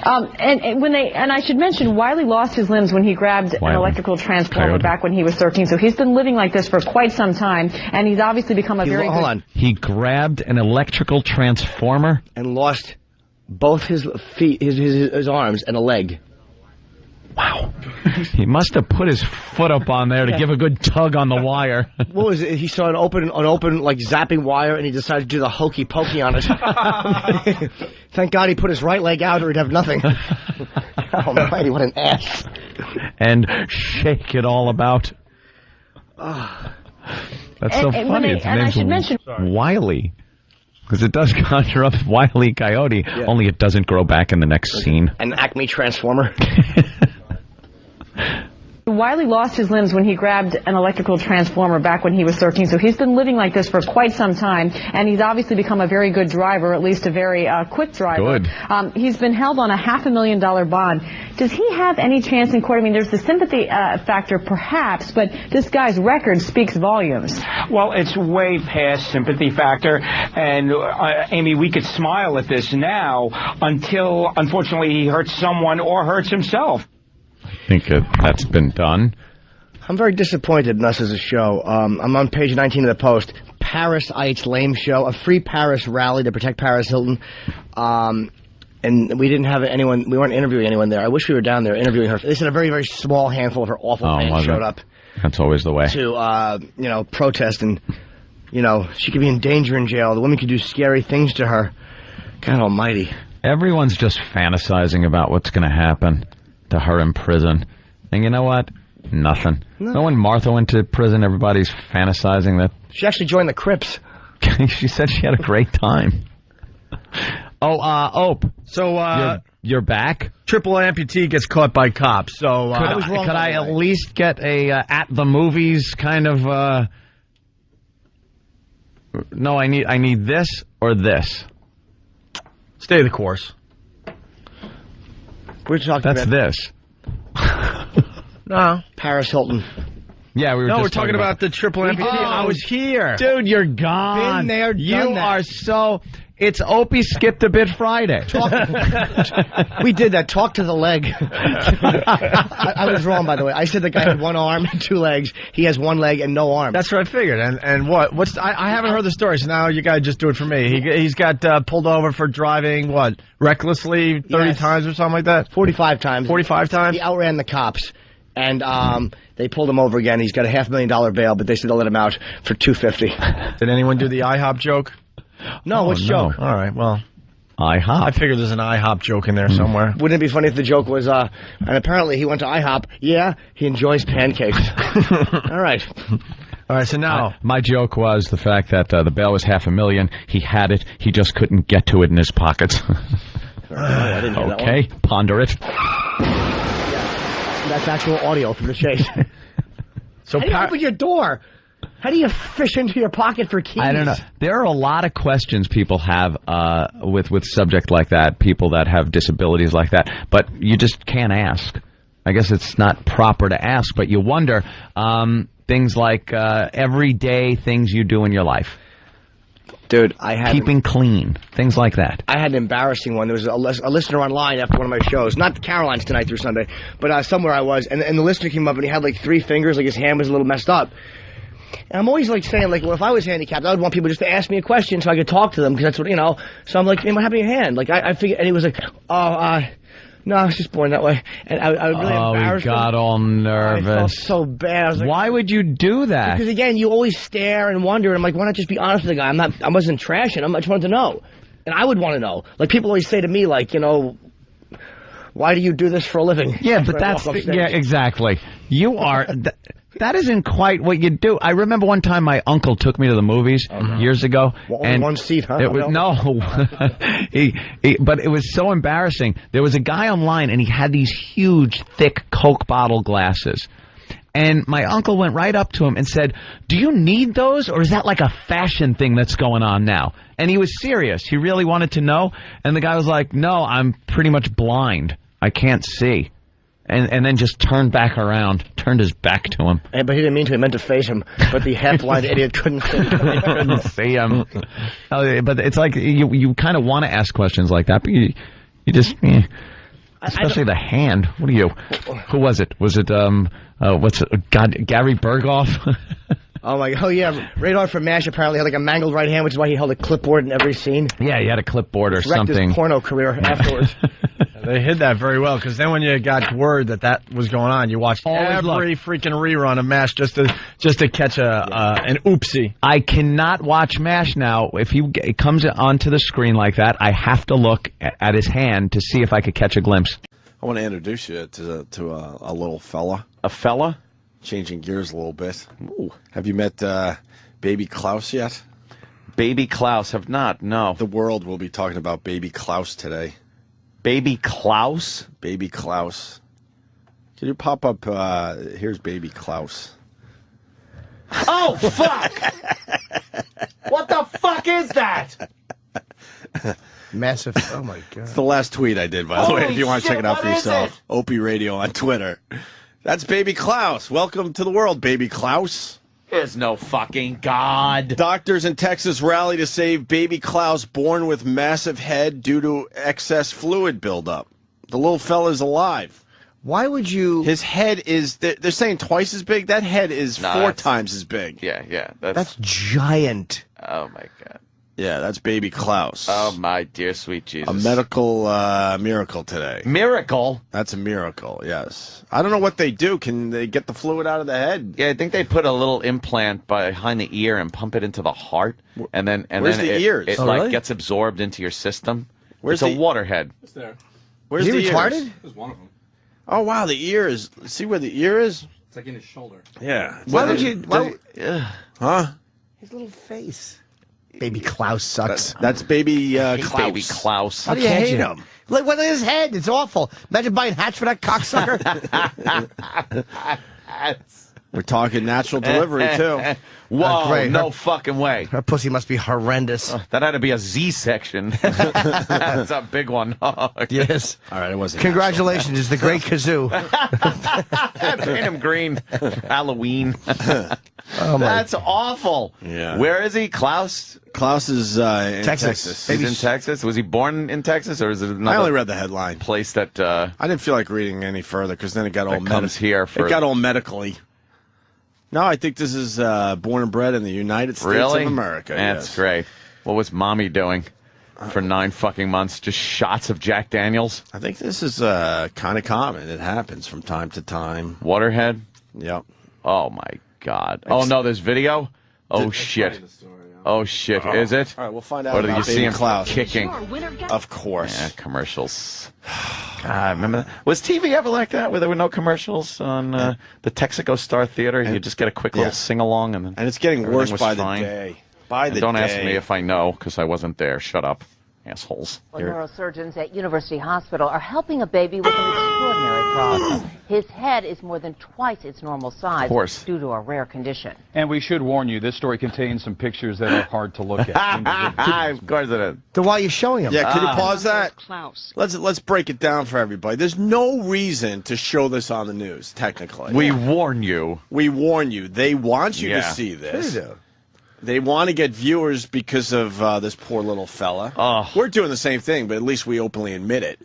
And I should mention, Wiley lost his limbs when he grabbed an electrical transformer back when he was 13. So he's been living like this for quite some time, and he's obviously become a very. Hold on. He grabbed an electrical transformer and lost both his feet, his arms, and a leg. Wow. He must have put his foot up on there to give a good tug on the wire. What was it? He saw an open like zapping wire, and he decided to do the hokey pokey on it. Thank God he put his right leg out, or he'd have nothing. Almighty, what an ass! And shake it all about. That's so funny. His name's Wiley. Because it does conjure up Wile E. Coyote, only it doesn't grow back in the next scene. An Acme Transformer. Wiley lost his limbs when he grabbed an electrical transformer back when he was 13. So he's been living like this for quite some time, and he's obviously become a very good driver, at least a very quick driver. Good. He's been held on a $500,000 bond. Does he have any chance in court? I mean, there's the sympathy factor, perhaps, but this guy's record speaks volumes. Well, it's way past sympathy factor, and Amy, we could smile at this now until, unfortunately, he hurts someone or hurts himself. I think that's been done. I'm very disappointed in us as a show. I'm on page 19 of the Post. Paris IH Lame Show, a free Paris rally to protect Paris Hilton. And we didn't have anyone, we weren't interviewing anyone there. I wish we were down there interviewing her. They said a very, very small handful of her awful fans showed up. That's always the way. To, protest and, she could be in danger in jail. The woman could do scary things to her. God almighty. Everyone's just fantasizing about what's going to happen to her in prison. And you know what? Nothing. No. When Martha went to prison, everybody's fantasizing that. She actually joined the Crips. She said she had a great time. Ope. So, Your back? Triple amputee gets caught by cops. So could I at least get a at the movies kind of? No, I need this or this. Stay the course. We're talking That's about this. No, Paris Hilton. Yeah, we were. No, just we're talking about the triple amputee. I was here, dude. You're gone. Been there, you are so. It's Opie skipped a bit Friday. We did that. Talk to the leg. I was wrong, by the way. I said the guy had one arm and 2 legs. He has 1 leg and no arm. That's what I figured. And what's I haven't heard the story, so now you gotta just do it for me. He's got pulled over for driving recklessly 30 times or something like that. 45 times. 45 times. He outran the cops, and they pulled him over again. He's got a $500,000 bail, but they said they'll let him out for $250. Did anyone do the IHOP joke? No, which joke? All right, well, IHOP. I figured there's an IHOP joke in there somewhere. Wouldn't it be funny if the joke was, and apparently he went to IHOP. Yeah, he enjoys pancakes. All right. All right, so now... my joke was the fact that the bail was $500,000. He had it. He just couldn't get to it in his pockets. I didn't hear that one. Okay, ponder it. That's actual audio from the chase. So how do you open your door? How do you fish into your pocket for keys? I don't know. There are a lot of questions people have with subject like that, people that have disabilities like that, but you just can't ask. I guess it's not proper to ask, but you wonder things like everyday things you do in your life. Dude, I had... Keeping clean, things like that. I had an embarrassing one. There was a listener online after one of my shows, not Caroline's Tonight through Sunday, but somewhere I was, and the listener came up and he had like 3 fingers, like his hand was a little messed up. And I'm always like saying, like, well, if I was handicapped, I would want people just to ask me a question so I could talk to them, because that's what, So I'm like, hey, what happened to your hand? Like, I figured, and he was like, no, I was just born that way. And I really embarrassed him. He got all nervous. I felt so bad. I was like, why would you do that? Because again, you always stare and wonder, and I'm like, why not just be honest with the guy? I wasn't trashing him. I just wanted to know. And I would want to know. Like, people always say to me, like, why do you do this for a living? Yeah, but yeah, exactly. You are... That isn't quite what you do. I remember one time my uncle took me to the movies years ago. Well, only one seat, huh? It was, but it was so embarrassing. There was a guy online, and he had these huge, thick Coke bottle glasses. And my uncle went right up to him and said, do you need those, or is that like a fashion thing that's going on now? And he was serious. He really wanted to know. And the guy was like, no, I'm pretty much blind. I can't see. And then just turned back around, turned his back to him. But he didn't mean to. He meant to face him. But the half-blind idiot couldn't see him. He couldn't see him. But it's like you kind of want to ask questions like that, but you just... Especially the hand. What are you? Who was it? Was it, Gary Berghoff? Oh, my God. Oh, yeah. Radar from MASH apparently had like a mangled right hand, which is why he held a clipboard in every scene. Yeah, he had a clipboard or something. Wrecked his porno career afterwards. They hid that very well, because then when you got word that was going on, you watched every freaking rerun of MASH just to catch an oopsie. I cannot watch MASH now. If it comes onto the screen like that, I have to look at his hand to see if I could catch a glimpse. I want to introduce you to a little fella. A fella? Changing gears a little bit. Ooh. Have you met Baby Klaus yet? Baby Klaus, have not, no. The world will be talking about Baby Klaus today. Baby Klaus? Baby Klaus. Can you pop up, here's Baby Klaus. Oh, fuck! What the fuck is that? Massive, oh my God. It's the last tweet I did, by the way, if you want to check it out for yourself. Opie Radio on Twitter. That's Baby Klaus. Welcome to the world, Baby Klaus. There's no fucking God. Doctors in Texas rally to save Baby Klaus born with massive head due to excess fluid buildup. The little fella's alive. Why would you... His head is, they're saying twice as big. That head is 4 times as big. Yeah. That's giant. Oh, my God. Yeah, that's Baby Klaus. Oh, my dear sweet Jesus. A medical miracle today. Miracle? That's a miracle, yes. I don't know what they do. Can they get the fluid out of the head? Yeah, I think they put a little implant behind the ear and pump it into the heart. And then ears? It really? gets absorbed into your system. Where's it's a waterhead. It's there. Where's the retarded? ears? There's one of them. Oh, wow, the ear is... See where the ear is? It's like in his shoulder. Yeah. Why would you... Huh? His little face. Baby Klaus sucks. That's baby Klaus. Baby Klaus. How do you hate him? Look at his head. It's awful. Imagine buying hats for that cocksucker. We're talking natural delivery, too. Whoa, great. no fucking way. Her pussy must be horrendous. That had to be a Z section. That's a big one. Yes. All right, it wasn't. Congratulations, it's the Great Kazoo. Paint him green for Halloween. Oh, my. That's awful. Yeah. Where is he? Klaus? Klaus is in Texas. He's in Texas? Was he born in Texas, or is it another I only read the headline. place that I didn't feel like reading any further because then it got all comes here for... It got all medically. No, I think this is born and bred in the United States Really? of America. That's yes. great. What was Mommy doing for 9 fucking months? Just shots of Jack Daniels? I think this is kind of common. It happens from time to time. Waterhead? Yep. Oh, my God. Oh, no, there's video? Oh, shit. Oh, shit. Is it? All right, we'll find out. Or do about you see Baby him Klaus. kicking? Of course. Yeah, commercials. God, remember that? Was TV ever like that, where there were no commercials on the Texaco Star Theater? You just get a quick little sing-along, and then And it's getting worse everything was by the fine? day. By the And don't day. ask me if I know, because I wasn't there. Shut up, assholes. Well, neurosurgeons at University Hospital are helping a baby with an extraordinary problem. His head is more than twice its normal size Of course. due to a rare condition. And we should warn you, this story contains some pictures that are hard to look at. Of course it is. Then why are you showing him? Yeah, could you pause that? Klaus. Let's break it down for everybody. There's no reason to show this on the news, technically. We warn you. We warn you. They want you to Yeah. see this. They do. They want to get viewers because of this poor little fella. Oh. We're doing the same thing, but at least we openly admit it.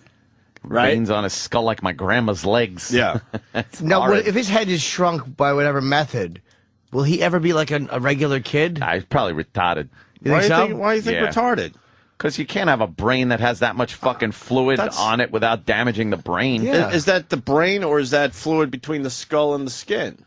Right? Veins on his skull like my grandma's legs. Yeah. Now, horrid. if his head is shrunk by whatever method, will he ever be like a regular kid? He's probably retarded. You think so? Why do you think Yeah. retarded? Because you can't have a brain that has that much fucking fluid on it without damaging the brain. Yeah. Is that the brain, or is that fluid between the skull and the skin?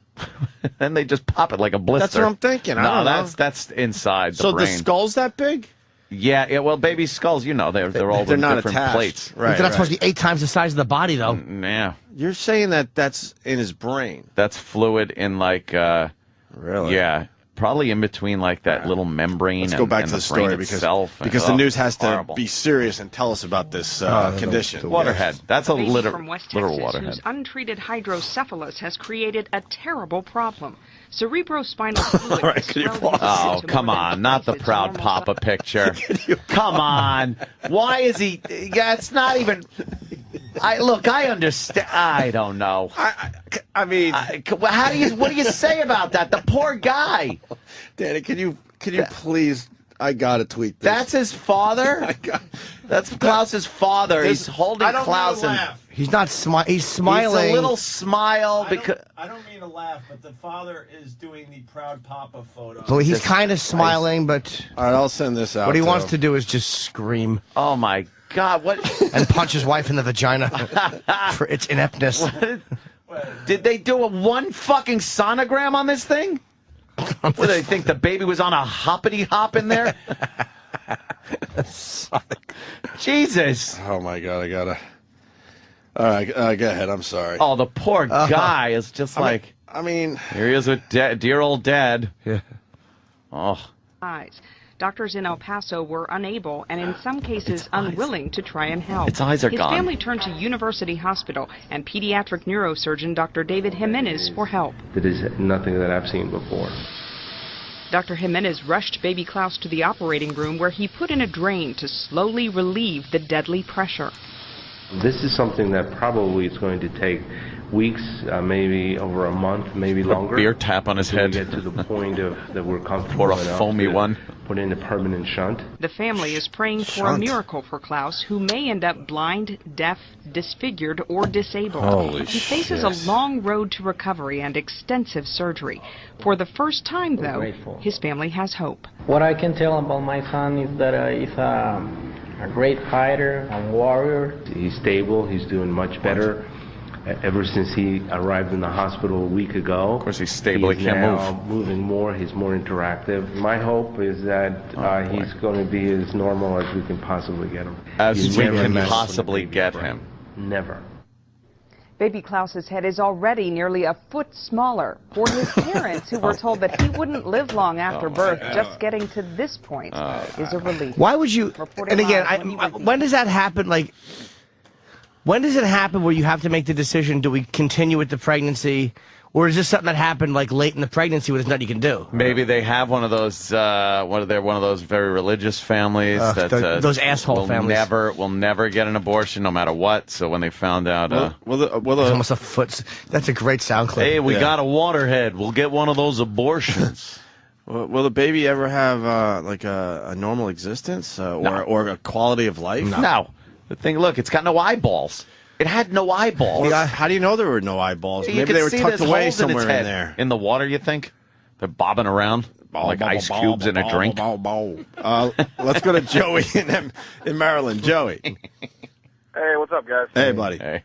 Then they just pop it like a blister. That's what I'm thinking. I No, don't know. that's inside the So brain. the skull's that big? Yeah, well, baby skulls, you know, they're all They're in not different attached. plates. Right. They're not supposed to be 8 times the size of the body, though. Yeah. You're saying that that's in his brain. That's fluid in like, Really? yeah, probably in between like that little membrane. Let's go back and to the the brain story itself. because the news has to horrible. be serious and tell us about this condition. Waterhead. That's a Baby literal from West literal Texas waterhead. whose untreated hydrocephalus has created a terrible problem. Cerebrospinal fluid All right, has can you swelled pause? Oh, to come more than on, not the twice its proud normal papa picture. Come on. Why is he? Yeah, it's not even. I understand. I don't know. I mean, how do you? What do you say about that? The poor guy. Danny, can you please? I gotta tweet this. That's his father. That's Klaus's father. He's holding I don't Klaus mean to and laugh. He's not he's smiling. He's a little smile because. I don't mean to laugh, but the father is doing the proud papa photo. So he's kind of smiling, but All right, I'll send this out. what he to wants him. to do is just scream Oh my God! What? and punch his wife in the vagina for its ineptness. Did they do one fucking sonogram on this thing? What, do they think the baby was on a hoppity hop in there? Jesus. Oh my God, I gotta. All right, go ahead. I'm sorry. Oh, the poor guy is just like. I mean, here he is with dear old dad. Yeah. Oh. eyes. Doctors in El Paso were unable and in some cases unwilling to try and help. Its eyes are His gone. family turned to University Hospital and pediatric neurosurgeon Dr. David Jimenez for help. That is nothing that I've seen before. Dr. Jimenez rushed baby Klaus to the operating room where he put in a drain to slowly relieve the deadly pressure. This is something that probably is going to take weeks, maybe over a month, maybe longer. Beer tap on his head. To get to the point of that we're comfortable Or a enough foamy to one. Put in a permanent shunt. The family is praying for a miracle for Klaus, who may end up blind, deaf, disfigured, or disabled. Holy he faces shit. a long road to recovery and extensive surgery. For the first time, though, grateful. his family has hope. What I can tell about my son is that he's a great fighter, a warrior. He's stable. He's doing much better. Ever since he arrived in the hospital a week ago. Of course, he's stable. He's He can't now move. moving more. He's more interactive. My hope is that he's going to be as normal as we can possibly get him. As He's we never can messed with possibly a baby get brain. him. Never. Baby Klaus's head is already nearly a foot smaller. For his parents, who were told that he wouldn't live long after birth, just getting to this point is a relief. Why would you? Reporting And again, live when does that happen? Like, when does it happen where you have to make the decision? Do we continue with the pregnancy, or is this something that happened like late in the pregnancy where there's nothing you can do? Maybe they have one of those. They're one of those very religious families that those asshole families will never get an abortion no matter what. So when they found out, it's almost a foot. That's a great sound clip. Hey, we got a waterhead. We'll get one of those abortions. Will the baby ever have like a normal existence or a quality of life? No. The thing, look, it's got no eyeballs. It had no eyeballs. Well, how do you know there were no eyeballs? You Maybe could they were see tucked there's away holes somewhere in, its head. in there. In the water, you think? They're bobbing around like ice cubes in a drink. Let's go to Joey in Maryland. Joey. Hey, what's up, guys? Hey, buddy. Hey.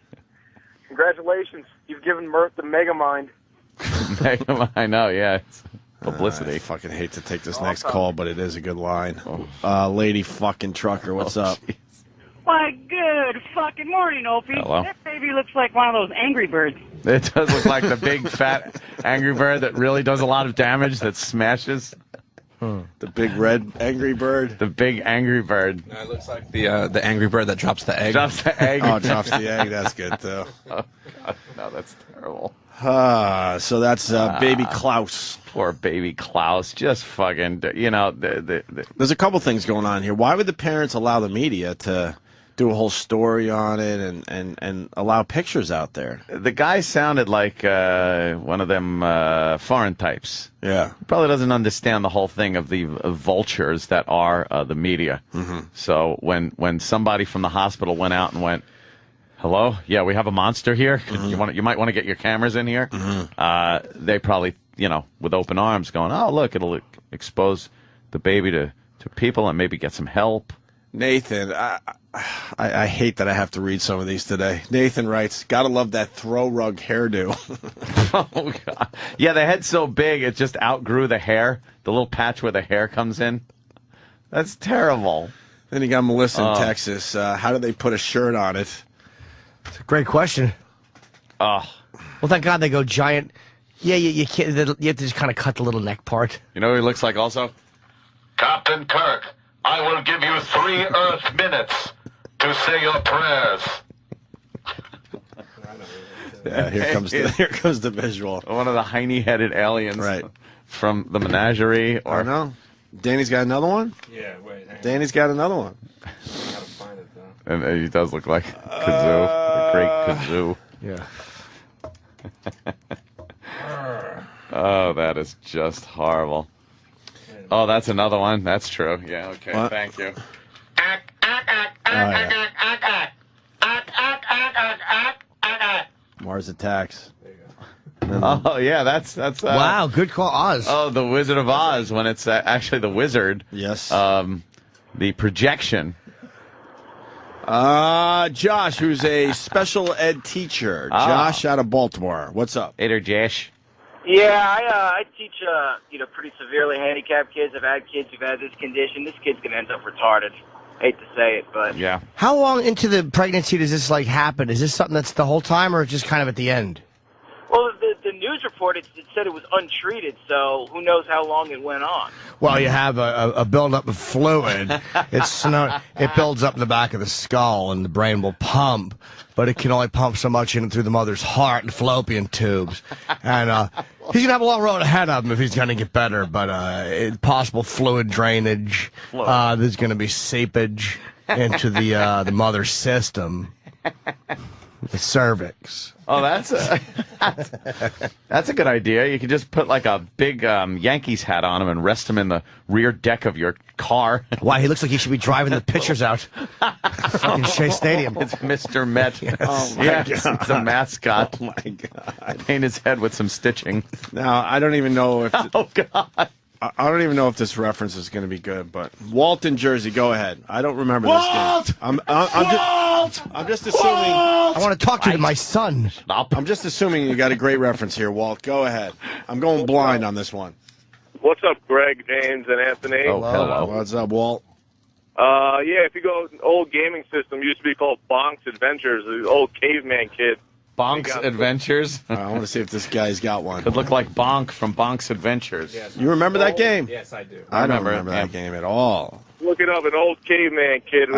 Congratulations. You've given Mirth the Megamind. I know, yeah. It's publicity. I fucking hate to take this next call, but it is a good line. Lady fucking trucker, what's up? Geez. Why, good fucking morning, Opie. Hello. That baby looks like one of those Angry Birds. It does look like the big, fat Angry Bird that really does a lot of damage, that smashes. The big red Angry Bird? The big Angry Bird. No, it looks like the Angry Bird that drops the egg. Drops the egg. Oh, drops the egg. That's good, too. Oh, God. No, that's terrible. So that's baby Klaus. Poor baby Klaus. Just fucking, you know. There's a couple things going on here. Why would the parents allow the media to do a whole story on it and allow pictures out there? The guy sounded like one of them foreign types. Yeah. He probably doesn't understand the whole thing of the vultures that are the media. Mm-hmm. So when somebody from the hospital went out and went, hello? Yeah, we have a monster here. Mm-hmm. You might want to get your cameras in here. Mm-hmm. They probably, with open arms going, oh, look, it'll expose the baby to people and maybe get some help. Nathan, I hate that I have to read some of these today. Nathan writes, gotta love that throw rug hairdo. Oh, God. Yeah, the head's so big, it just outgrew the hair, the little patch where the hair comes in. That's terrible. Then you got Melissa in Texas. How do they put a shirt on it? It's a great question. Oh. Well, thank God they go giant. Yeah, you can't. You have to just kind of cut the little neck part. You know who he looks like also? Captain Kirk, I will give you 3 Earth minutes to say your prayers. Yeah, here comes the visual. One of the hiney-headed aliens from the menagerie. Or no. Danny's got another one? Yeah, wait. Danny's got another one. I gotta find it, though. And he does look like Kazoo, the great Kazoo. Yeah. Oh, that is just horrible. Oh, that's another one. That's true. Yeah, okay, thank you. Mars Attacks. Oh, yeah, that's wow, good call, Oz. Oh, the Wizard of Oz, when it's actually the wizard. Yes. The projection. Josh, who's a special ed teacher. Josh out of Baltimore. What's up? Hey there, Josh. Yeah, I teach, pretty severely handicapped kids. I've had kids who've had this condition. This kid's going to end up retarded. Hate to say it, but... Yeah. How long into the pregnancy does this, happen? Is this something that's the whole time or just kind of at the end? Well, the news report, it said it was untreated, so who knows how long it went on. Well, you have a buildup of fluid. It builds up in the back of the skull, and the brain will pump, but it can only pump so much in through the mother's heart and fallopian tubes. And he's going to have a long road ahead of him if he's going to get better, but possible fluid drainage. There's going to be seepage into the mother's system, the cervix. Oh, that's a good idea. You could just put a big Yankees hat on him and rest him in the rear deck of your car. Why, he looks like he should be driving the pitchers out. Fucking Shea Stadium. It's Mr. Met. Yes. Oh, my God. It's the mascot. Oh, my God. Paint his head with some stitching. Now, I don't even know if... Oh, God. I don't even know if this reference is going to be good, but Walt in Jersey, go ahead. I don't remember Walt! this game. I'm just assuming. I want to talk to my son. I'm just assuming you got a great reference here, Walt. Go ahead. I'm going blind on this one. What's up, Greg, James, and Anthony? Oh, hello. What's up, Walt? Yeah, if you go, old gaming system used to be called Bonk's Adventures. The old caveman kid Bonk's Adventures. I want to see if this guy's got one. Could look like Bonk from Bonk's Adventures. Yes. You remember that game? Yes, I do. I don't remember that game at all. Looking up an old caveman kid.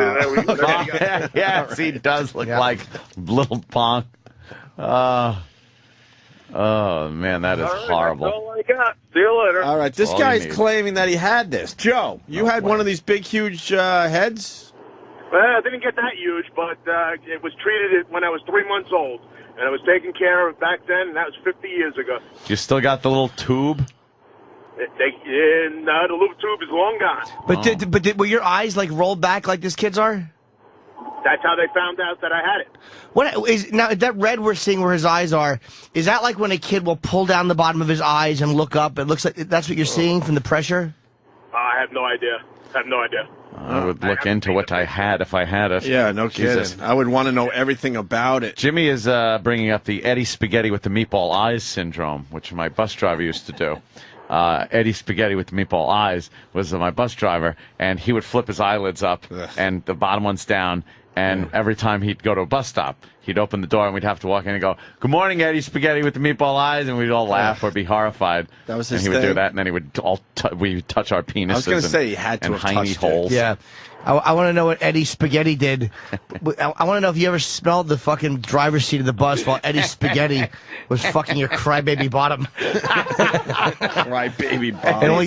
Yes, he does look like little Bonk. Oh, man, that is horrible. That's all I got. See you later. All right, this All guy's you need. claiming that he had this. Joe, you had one of these big, huge heads? Well, I didn't get that huge, but it was treated when I was 3 months old. And I was taken care of back then, and that was 50 years ago. You still got the little tube? No, the little tube is long gone. But were your eyes like rolled back like this kid's are? That's how they found out that I had it. What is now that red we're seeing where his eyes are? Is that like when a kid will pull down the bottom of his eyes and look up? It looks like that's what you're seeing from the pressure. I have no idea. I would look into what I had if I had it. Yeah, no Jesus. kidding. I would want to know everything about it. Jimmy is bringing up the Eddie Spaghetti with the meatball eyes syndrome, which my bus driver used to do. Eddie Spaghetti with the meatball eyes was my bus driver, and he would flip his eyelids up and the bottom one's down. And every time he'd go to a bus stop, he'd open the door and we'd have to walk in and go, "Good morning, Eddie Spaghetti with the meatball eyes," and we'd all laugh or be horrified. That was his And he would thing? do that, and then he would we would touch our penises. I was going to say he had to and have hiney touched holes. it. Yeah. I want to know what Eddie Spaghetti did. I want to know if you ever smelled the fucking driver's seat of the bus while Eddie Spaghetti was fucking your crybaby bottom. Crybaby bottom. And all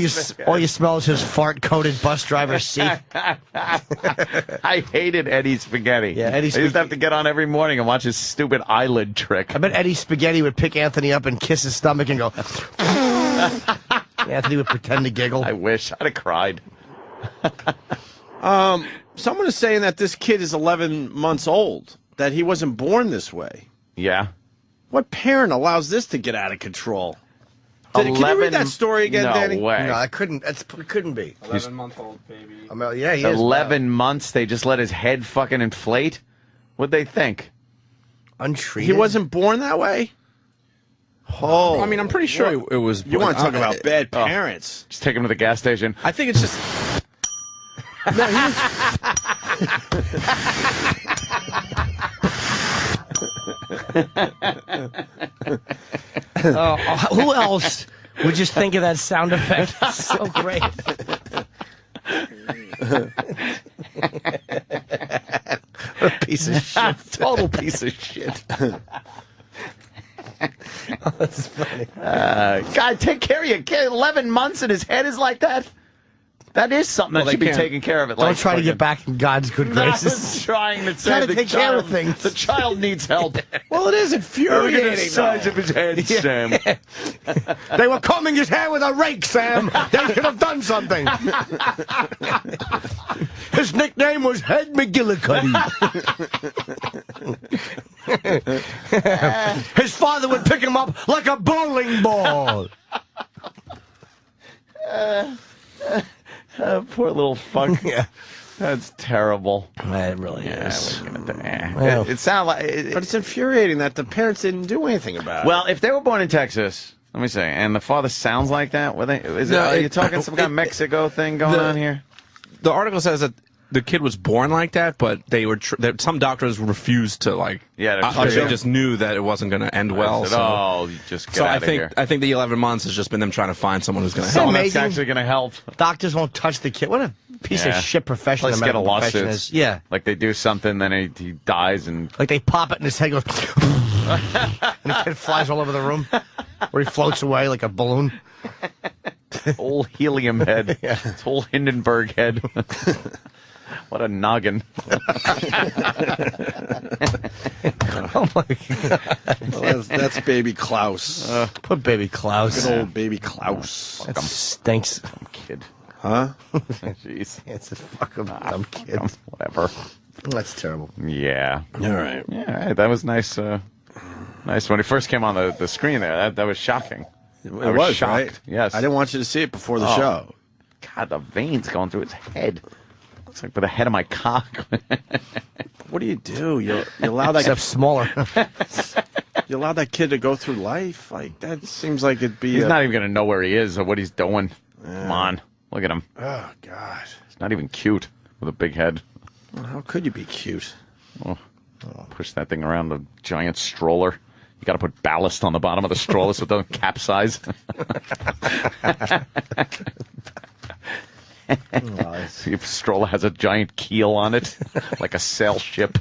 you smell is his fart-coated bus driver's seat. I hated Eddie Spaghetti. Yeah, Eddie I used to have to get on every morning and watch his stupid eyelid trick. I bet Eddie Spaghetti would pick Anthony up and kiss his stomach and go... Anthony would pretend to giggle. I wish. I'd have cried. Someone is saying that this kid is 11 months old, that he wasn't born this way. Yeah. What parent allows this to get out of control? Can you read that story again, Danny? No way. No, it couldn't be. 11-month-old baby. Yeah, he is. 11 months, they just let his head fucking inflate? What'd they think? Untreated? He wasn't born that way? Oh, I mean, I'm pretty sure it was. You want to talk about bad parents? Just take him to the gas station. I think it's just. No, he was. Who else would just think of that sound effect? It's so great. What a piece of shit. Total piece of shit. Oh, that's funny. God, take care of your kid. 11 months and his head is like that? That is something that should be taken care of. Don't try to get back in God's good graces. I'm trying to say Try to the take care of child, things. the child needs help. Well, it is infuriating. Look at the size of his head, Sam. They were combing his hair with a rake, Sam. They should have done something. His nickname was Head McGillicuddy. His father would pick him up like a bowling ball. Poor little fuck. Yeah. That's terrible. It really is. It sounds like... But it's infuriating that the parents didn't do anything about it. Well, if they were born in Texas, let me say, and the father sounds like that, are you talking some kind of Mexico thing going on here? The article says that the kid was born like that, but they were that some doctors refused to they just knew that it wasn't going to end well. So, you just get out of here. I think the 11 months has just been them trying to find someone who's going to Isn't help. that amazing? That's actually going to help. Doctors won't touch the kid. What a piece of shit profession. Let's get a lawsuit. Yeah. Like they do something, then he dies, and like they pop it and his head goes, and the kid flies all over the room, or he floats away like a balloon. Whole helium head. Yeah. It's whole Hindenburg head. What a noggin. Oh my God. Well, that's baby Klaus. Put baby Klaus. Good old baby Klaus. That stinks. Dumb kid. Huh? Jeez. It's a fucking dumb kid. Whatever. That's terrible. Yeah. All right. Yeah, all right. That was nice. Nice. When he first came on the screen there, that was shocking. It was shocked. right? Yes. I didn't want you to see it before the show. God, the veins going through his head. Looks like the head of my cock. What do? You allow that Except smaller. You allow that kid to go through life? Like, that seems like it'd be... He's not even going to know where he is or what he's doing. Come on. Look at him. Oh, God. He's not even cute with a big head. Well, how could you be cute? Oh, push that thing around the giant stroller. You got to put ballast on the bottom of the straw so it doesn't capsize. If straw has a giant keel on it, like a sail ship.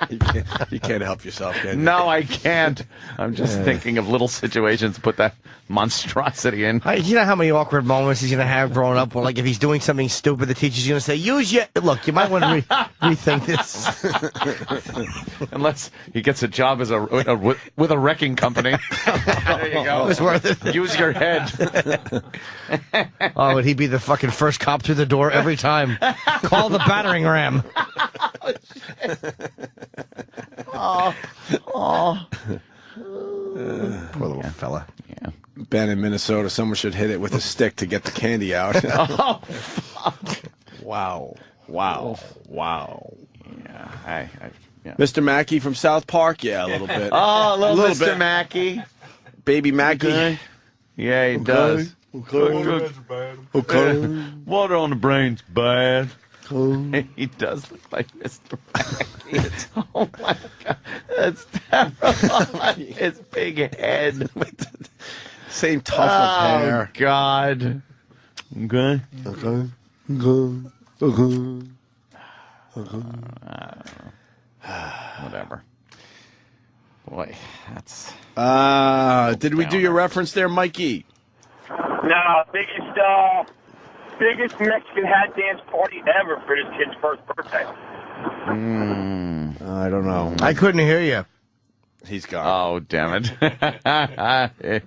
You can't help yourself, can you? No, I can't. I'm just thinking of little situations to put that monstrosity in. You know how many awkward moments he's going to have growing up? Well, like if he's doing something stupid, the teacher's going to say, "Use your..." Look, you might want to rethink this. Unless he gets a job as with a wrecking company. There you go. It was worth it. Use your head. Oh, would he be the fucking first cop through the door every time? Call the battering ram. Poor little fella. Yeah. Ben in Minnesota, someone should hit it with a stick to get the candy out. Oh, fuck. Wow. Wow. Wow. Yeah. Yeah. Mr. Mackey from South Park? Yeah, a little bit. Oh, a little Mr. bit. Mackey. Baby Mackey. Okay. Yeah, he does. Okay. Water on the brain's bad. He does look like Mr. Mackey. Oh my God, that's terrible. His big head. Same tuft of hair. Oh God. Okay. Whatever. Boy, that's. Did we do your reference there, Mikey? No, biggest Mexican hat dance party ever for this kid's first birthday. I don't know. I couldn't hear you. He's gone. Oh, damn it.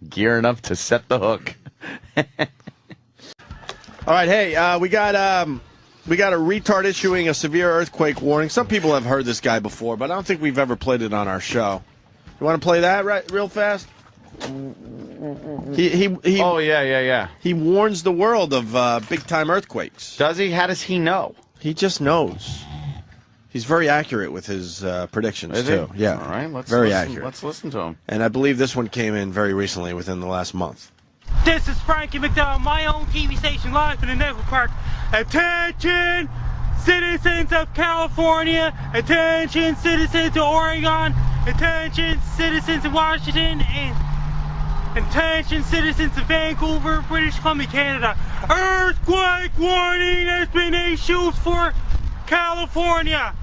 Gearing up to set the hook. All right, hey, we got a retard issuing a severe earthquake warning. Some people have heard this guy before, but I don't think we've ever played it on our show. You want to play that real fast? He Oh, yeah. He warns the world of big-time earthquakes. Does he? How does he know? He just knows. He's very accurate with his predictions, Is too. he? Yeah, All right, let's very listen, accurate. Let's listen to him. And I believe this one came in very recently, within the last month. This is Frankie McDowell, my own TV station live in the Network Park. Attention, citizens of California. Attention, citizens of Oregon. Attention, citizens of Washington. And attention, citizens of Vancouver, British Columbia, Canada. Earthquake warning has been issued for California.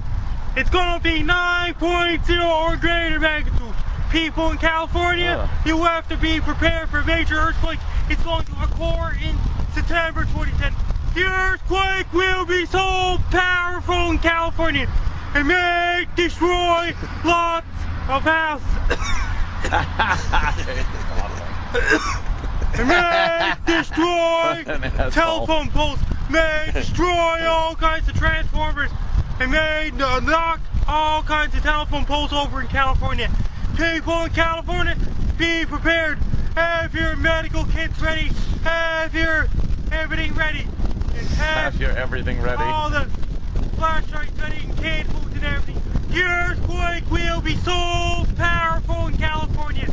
It's going to be 9.0 or greater magnitude. People in California, you have to be prepared for a major earthquake. It's going to occur in September 2010. The earthquake will be so powerful in California and may destroy lots of houses. It may destroy telephone poles, may destroy all kinds of transformers, and may knock all kinds of telephone poles over in California. People in California, be prepared. Have your medical kits ready. Have your everything ready. And Have your everything ready. all the flashlights ready and canned foods and everything. The earthquake will be so powerful in California.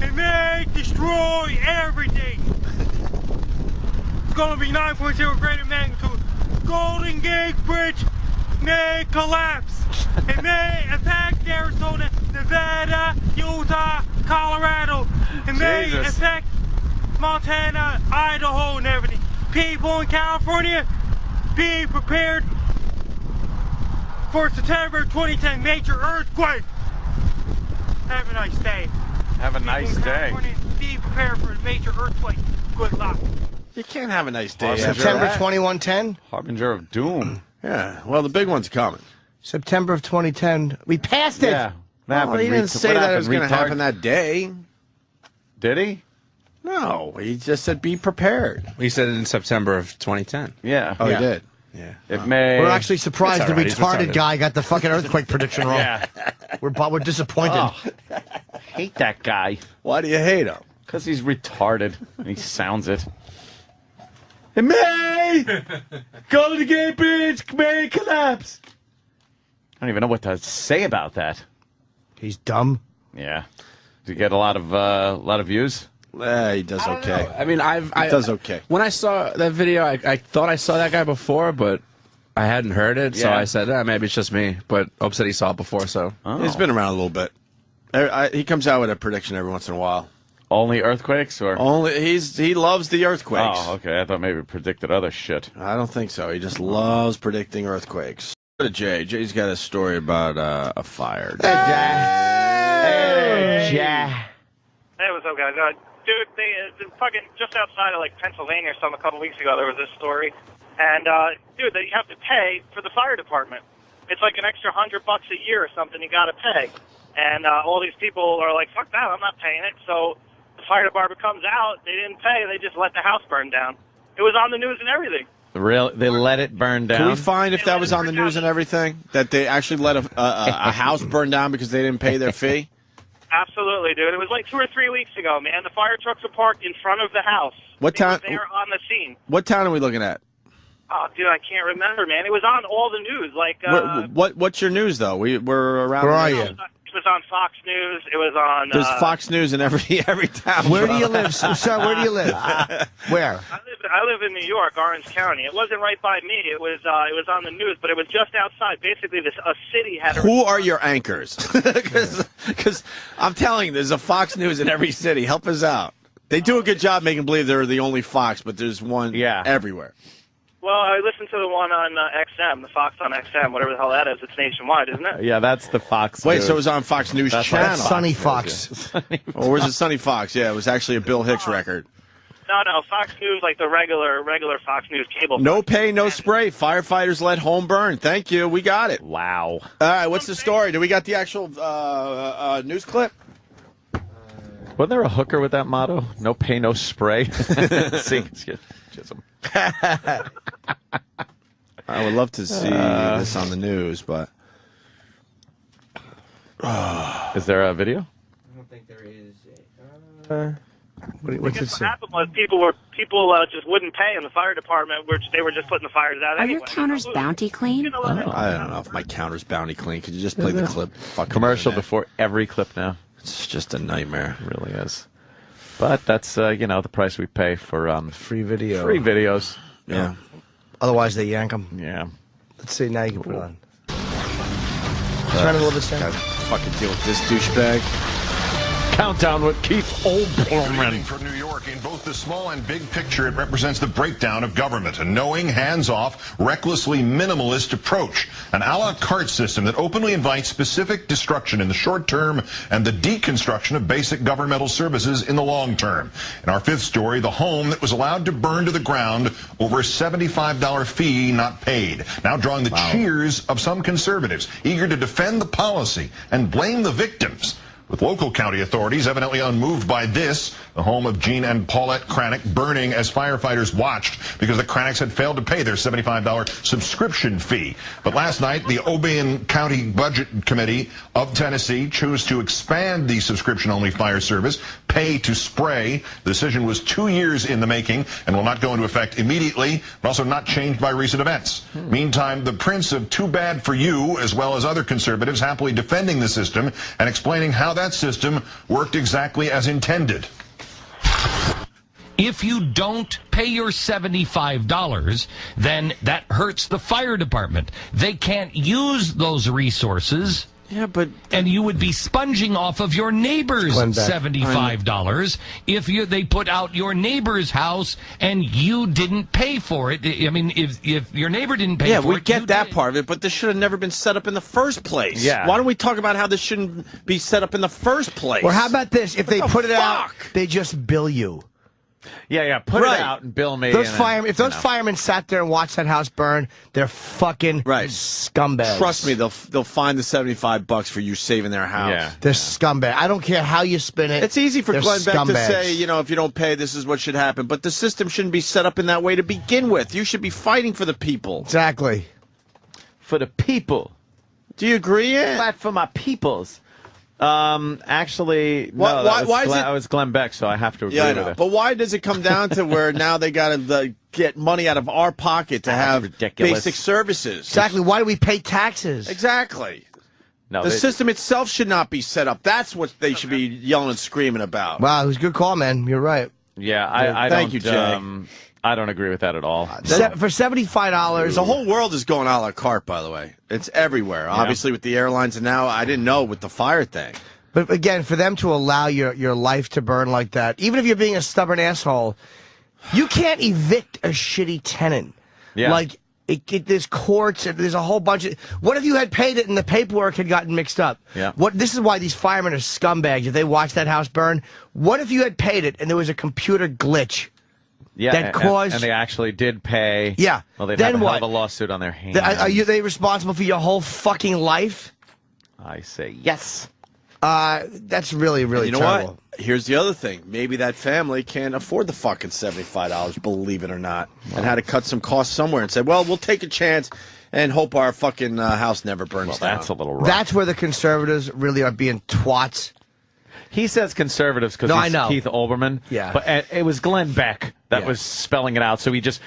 It may destroy everything. It's going to be 9.0 greater magnitude. Golden Gate Bridge may collapse. It may affect Arizona, Nevada, Utah, Colorado. It may affect Montana, Idaho, and everything. People in California, be prepared for September 2010 major earthquake. Have a nice day. Have a nice day. Be prepared for a major earthquake. Good luck. You can't have a nice day. September 2110? Harbinger of doom. Yeah, well, the big one's coming. September of 2010. We passed it. Yeah. Well, he didn't say that it was going to happen that day. Did he? No, he just said be prepared. He said it in September of 2010. Yeah. Oh, Yeah. he did? Yeah. It may. We're actually surprised It's the all right, he's retarded retarded. guy got the fucking earthquake prediction wrong. Yeah. We're disappointed. Oh, hate that guy. Why do you hate him? Because he's retarded. And he sounds it. It may! Golden Gate Bridge may collapse. I don't even know what to say about that. He's dumb. Yeah. Did you get a lot of views? He does okay. I mean, He does okay. When I saw that video, I thought I saw that guy before, but I hadn't heard it, so Yeah. I said, maybe it's just me. But Opie said he saw it before, so. He's been around a little bit. He comes out with a prediction every once in a while. Only earthquakes, or he loves the earthquakes. Oh, okay. I thought maybe he predicted other shit. I don't think so. He just loves predicting earthquakes. Go to Jay. Jay's got a story about a fire. Hey, Jay. Hey, what's up, guys? Dude, they fucking just outside of like Pennsylvania or something a couple weeks ago, there was this story, and dude, you have to pay for the fire department. It's like an extra $100 a year or something you got to pay, and all these people are like, "Fuck that, I'm not paying it." So the fire department comes out, they didn't pay, they just let the house burn down. It was on the news and everything. They let it burn down. Can we find if that was on the news and everything? That they actually let a house burn down because they didn't pay their fee? Absolutely, dude. It was like 2 or 3 weeks ago, man. The fire trucks were parked in front of the house. What town? They were on the scene. What town are we looking at? Oh, dude, I can't remember, man. It was on all the news. Like, What's your news though? We're around. Where are you? It was on Fox News. It was on. There's Fox News in every town. Where do you live, sir? Where do you live? Where? I live in New York, Orange County. It wasn't right by me. It was on the news, but it was just outside. Basically, a city had. Who are your anchors? Because I'm telling you, there's a Fox News in every city. Help us out. They do a good job making believe they're the only Fox, but there's one everywhere. Well, I listened to the one on XM, the Fox on XM, whatever the hell that is. It's nationwide, isn't it? Yeah, that's the Fox. Wait, News. so it was on Fox News That's Channel? like Sunny Fox. Or was it Sunny Fox? Yeah, it was actually a Bill Hicks record. No, Fox News, like the regular Fox News cable. No pay, no spray. Firefighters let home burn. Thank you. We got it. Wow. All right, what's the story? Do we got the actual news clip? Wasn't there a hooker with that motto? No pay, no spray. See, Chisholm. I would love to see this on the news, but is there a video? I don't think there is. What happened was people just wouldn't pay in the fire department, which they were just putting the fires out Are anyway. your counters bounty clean? I don't know if my counter's bounty clean. Could you just play the clip? Commercial before every clip now. It's just a nightmare. It really is. But that's the price we pay for free video. Free videos. Yeah. Otherwise, they yank them. Yeah. Let's see. Now you can put it on. Trying to hold this down. Gotta fucking deal with this douchebag. Countdown with Keith Olbermann. From New York, in both the small and big picture, it represents the breakdown of government, a knowing, hands-off, recklessly minimalist approach, an a la carte system that openly invites specific destruction in the short term and the deconstruction of basic governmental services in the long term. In our fifth story, the home that was allowed to burn to the ground over a $75 fee not paid, now drawing the cheers of some conservatives, eager to defend the policy and blame the victims. With local county authorities evidently unmoved by this, the home of Jean and Paulette Cranick burning as firefighters watched because the Cranicks had failed to pay their $75 subscription fee. But last night, the Obion County Budget Committee of Tennessee chose to expand the subscription-only fire service, pay to spray. The decision was 2 years in the making and will not go into effect immediately, but also not changed by recent events. Meantime, the Prince of Too Bad for You, as well as other conservatives, happily defending the system and explaining how that system worked exactly as intended. If you don't pay your $75, then that hurts the fire department. They can't use those resources. Yeah, but... And you would be sponging off of your neighbor's $75 if they put out your neighbor's house and you didn't pay for it. I mean, if your neighbor didn't pay for it... Yeah, we get that part of it, but this should have never been set up in the first place. Yeah. Why don't we talk about how this shouldn't be set up in the first place? Or how about this? If they put it out, fuck? they just bill you. Yeah, put it out and bill me. Those firemen, if those firemen sat there and watched that house burn, they're fucking scumbags. Trust me, they'll find the $75 for you saving their house. Yeah. They're scumbags. I don't care how you spin it. It's easy for they're Glenn Beck to scumbags. say, if you don't pay, this is what should happen. But the system shouldn't be set up in that way to begin with. You should be fighting for the people. Exactly. For the people. Do you agree? Fight for my peoples. Actually, no, why that was Glenn Beck, so I have to agree I with know. it. But why does it come down to where now they got to get money out of our pocket to have ridiculous. basic services? Exactly. Why do we pay taxes? Exactly. No, the system itself should not be set up. That's what they should be yelling and screaming about. Wow, it was a good call, man. You're right. Yeah, I Thank don't, you, Jay. I don't agree with that at all. For $75, the whole world is going a la carte, by the way. It's everywhere. Obviously, with the airlines, and now I didn't know with the fire thing. But again, for them to allow your life to burn like that, even if you're being a stubborn asshole, you can't evict a shitty tenant. Yeah. Like, there's courts, and there's a whole bunch of... What if you had paid it and the paperwork had gotten mixed up? Yeah. This is why these firemen are scumbags. If they watch that house burn, what if you had paid it and there was a computer glitch? Yeah, that caused... and they actually did pay. Yeah. Well, they'd Then have a hell what? of a lawsuit on their hands. Are they responsible for your whole fucking life? I say yes. That's really, really you know terrible. what? Here's the other thing. Maybe that family can't afford the fucking $75, believe it or not, and had to cut some costs somewhere and said, well, we'll take a chance and hope our fucking house never burns down. That's a little rough. That's where the conservatives really are being twats. He says conservatives because I he's know. Keith Olbermann. Yeah. But it was Glenn Beck that was spelling it out. So he just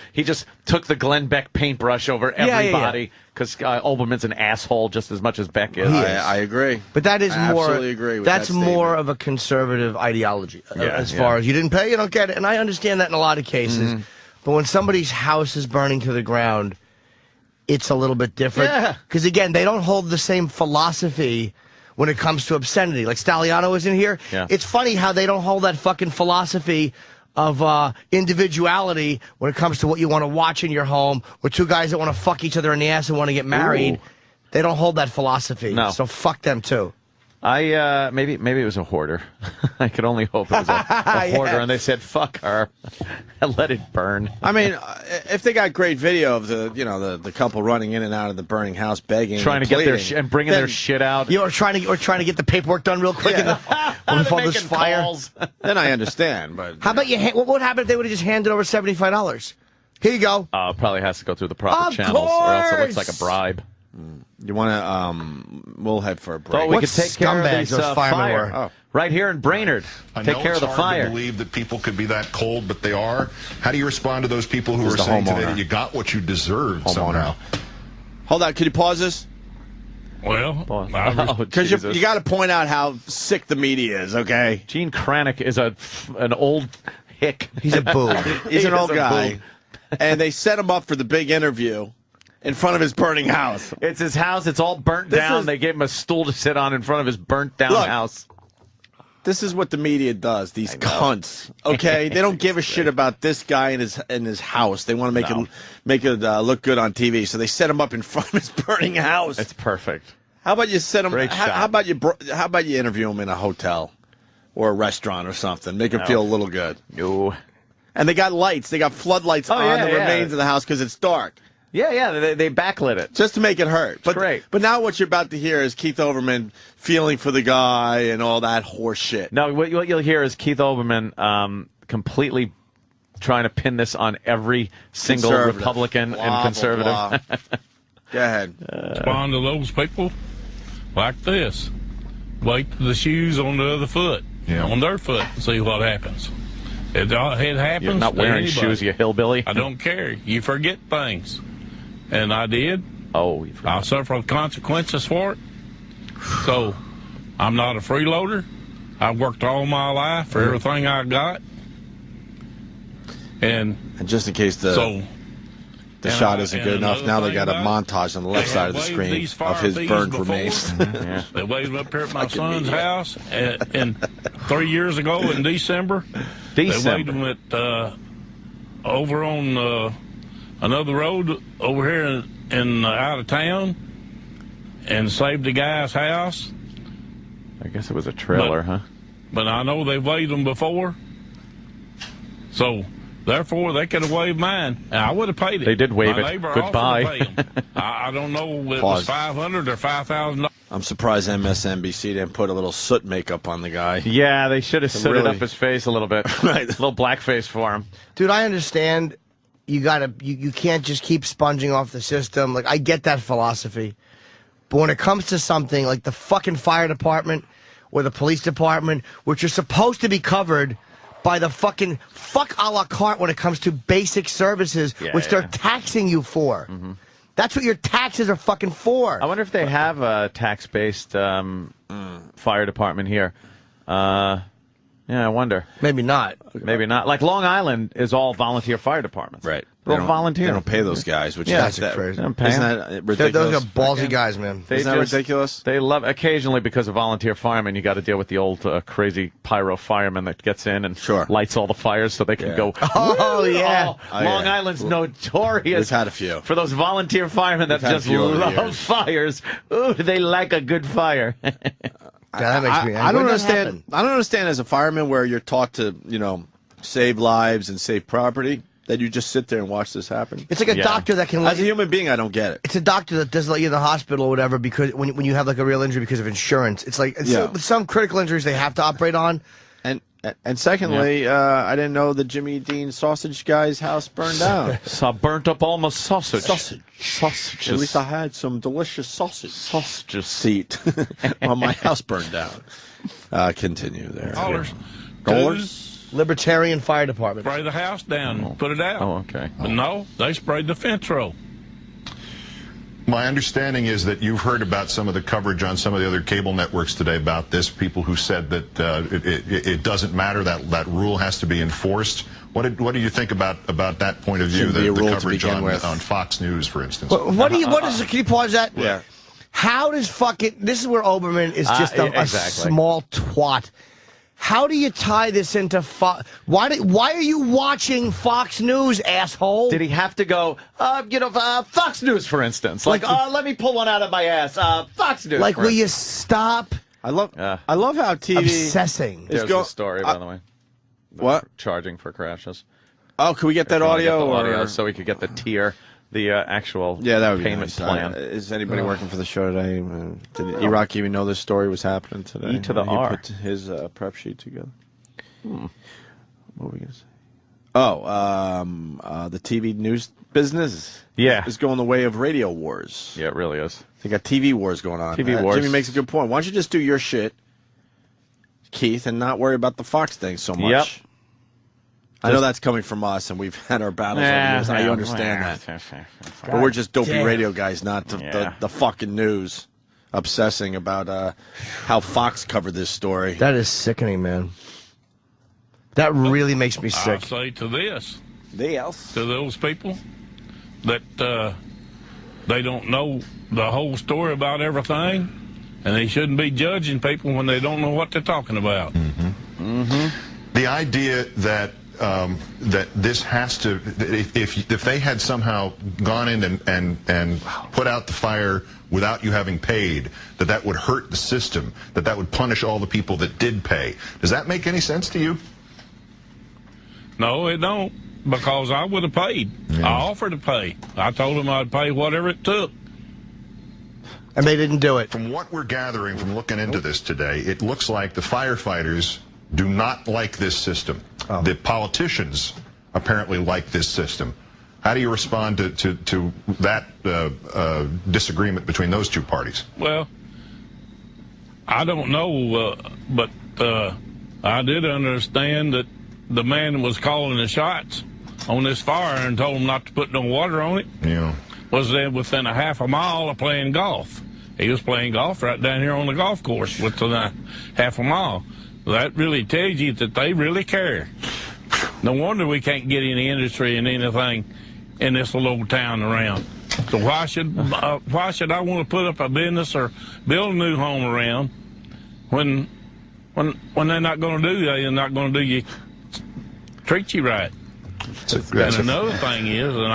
took the Glenn Beck paintbrush over everybody because Olbermann's an asshole just as much as Beck is. I agree. But that is I more. absolutely agree with that's that more of a conservative ideology. As yeah. far as you didn't pay, you don't get it, and I understand that in a lot of cases. But when somebody's house is burning to the ground, it's a little bit different. Yeah. Because again, they don't hold the same philosophy when it comes to obscenity. Like Staliano is in here. Yeah. It's funny how they don't hold that fucking philosophy of individuality when it comes to what you want to watch in your home, or two guys that want to fuck each other in the ass and want to get married. Ooh. They don't hold that philosophy. No. So fuck them too. Maybe it was a hoarder. I could only hope it was a hoarder, and they said fuck her and let it burn. I mean, if they got great video of the couple running in and out of the burning house, begging, Trying to get their and bringing their shit out. You know, trying to get the paperwork done real quick when all this fire. Calls. Then I understand. But how about what would happen if they would have just handed over $75? Here you go. Probably has to go through the proper Of channels, or else it looks course! like a bribe. You want to? We'll head for a break. Thought we could take care of scumbags these those firemen fire were. right here in Brainerd. Take care of the It's hard fire. to believe that people could be that cold, but they are. How do you respond to those people who Who's are the saying today homeowner? that you got what you deserved somehow? Hold on, can you pause this? Well, Because you got to point out how sick the media is, okay? Gene Kranick is an old hick. He's a boob. He's an old a guy. boob. And they set him up for the big interview in front of his burning house. It's his house. It's all burnt down. They gave him a stool to sit on in front of his burnt down house. This is what the media does. These cunts, okay? They don't give a shit about this guy and his house. They want to make it look good on TV. So they set him up in front of his burning house. It's perfect. How about you set him? Great shot. How about you interview him in a hotel or a restaurant or something? Make him feel a little good. No. And they got lights. They got floodlights on the remains of the house because it's dark. Yeah, they backlit it. Just to make it hurt. But, great. But now what you're about to hear is Keith Olbermann feeling for the guy and all that horse shit. No, what you'll hear is Keith Olbermann completely trying to pin this on every single Republican and conservative. Blah. Go ahead. Respond to those people like this. Wait till the shoes on the other foot, on their foot, and see what happens. It happens. You're not wearing to anybody. shoes, you hillbilly. I don't care. You forget things. And I did. Oh, I'll suffer the consequences for it. So, I'm not a freeloader. I've worked all my life for everything I got. And just in case the shot isn't good enough, now they got a montage on the left side of the screen of his burned remains. They waved up here at my son's house, and 3 years ago in December. They waved them at over on another road over here in out of town, and saved the guy's house. I guess it was a trailer, huh? But I know they've waved them before, so therefore they could have waved mine, and I would have paid it. They did wave My it. neighbor Goodbye. offered to pay 'em. I don't know if it Pause. was $500 or $5,000. I'm surprised MSNBC didn't put a little soot makeup on the guy. Yeah, they should have sooted Really? up his face a little bit. Right. A little blackface for him. Dude, I understand you can't just keep sponging off the system. Like, I get that philosophy. But when it comes to something like the fucking fire department or the police department, which are supposed to be covered by the fucking fuck a la carte when it comes to basic services, which they're taxing you for. That's what your taxes are fucking for. I wonder if they have a tax-based fire department here. Yeah, I wonder. Maybe not. Maybe not. Like Long Island is all volunteer fire departments. Right. They're all volunteer. They don't pay those guys, which Yeah, is that's crazy. They don't Isn't pay 'em. that ridiculous? Those are ballsy guys, man. Isn't that ridiculous? They love occasionally because of volunteer firemen. You got to deal with the old crazy pyro fireman that gets in and lights all the fires so they can go. Oh, yeah. Long Island's notorious. We've had a few for those volunteer firemen that We've had a just few over the love years. fires. Ooh, they like a good fire. That makes me angry. I don't When did that understand. happen? I don't understand as a fireman where you're taught to, save lives and save property, that you just sit there and watch this happen. It's like a doctor that can. As a human being, I don't get it. It's a doctor that doesn't let you in the hospital or whatever because when you have like a real injury because of insurance. It's like with some critical injuries they have to operate on. And secondly, I didn't know the Jimmy Dean sausage guy's house burned down. So burnt up all my sausage. Sausages. At least I had some delicious sausages seat while my house burned down. Continue there. Dollars. Libertarian Fire Department. Spray the house down, put it out. Oh, okay. But no, they sprayed the fence row. My understanding is that you've heard about some of the coverage on some of the other cable networks today about this, people who said that it doesn't matter, that rule has to be enforced. What do you think about that point of view, the coverage on Fox News, for instance? Can you pause that? Yeah. How does this is where Oberman is just a small twat. How do you tie this into Fox? Why are you watching Fox News, asshole? Did he have to go, Fox News, for instance? Like, let me pull one out of my ass. Fox News. Like, will you stop? I love how TV obsessing. There's the story, by the way. What? Charging for crashes. Oh, can we get that audio? So we could get the tier, the actual that would be payment nice. plan. Is anybody working for the show today? Did Iraq even know this story was happening today? E to the He R. put his prep sheet together. What were we going to say? Oh, the TV news business is going the way of radio wars. Yeah, it really is. They got TV wars going on. TV wars. Jimmy makes a good point. Why don't you just do your shit, Keith, and not worry about the Fox thing so much? Yep. I know that's coming from us, and we've had our battles over the years. I understand that. But we're just dopey radio guys, not the fucking news, obsessing about how Fox covered this story. That is sickening, man. That really makes me sick. I'll say to this. To those people that they don't know the whole story about everything, and they shouldn't be judging people when they don't know what they're talking about. The idea that that this has to, if they had somehow gone in and put out the fire without you having paid, that would hurt the system, that would punish all the people that did pay. Does that make any sense to you? No, it don't, because I would have paid. I offered to pay. I told them I'd pay whatever it took. And they didn't do it. From what we're gathering from looking into this today, it looks like the firefighters do not like this system. The politicians apparently like this system. How do you respond to that disagreement between those two parties? Well, I don't know, but I did understand that the man was calling the shots on this fire and told him not to put no water on it. Was then within a half a mile of playing golf. He was playing golf right down here on the golf course within a half a mile. That really tells you that they really care. No wonder we can't get any industry and anything in this little old town around. So why should I want to put up a business or build a new home around when they're not going to do that? They're not going to do you, treat you right. And another thing is, and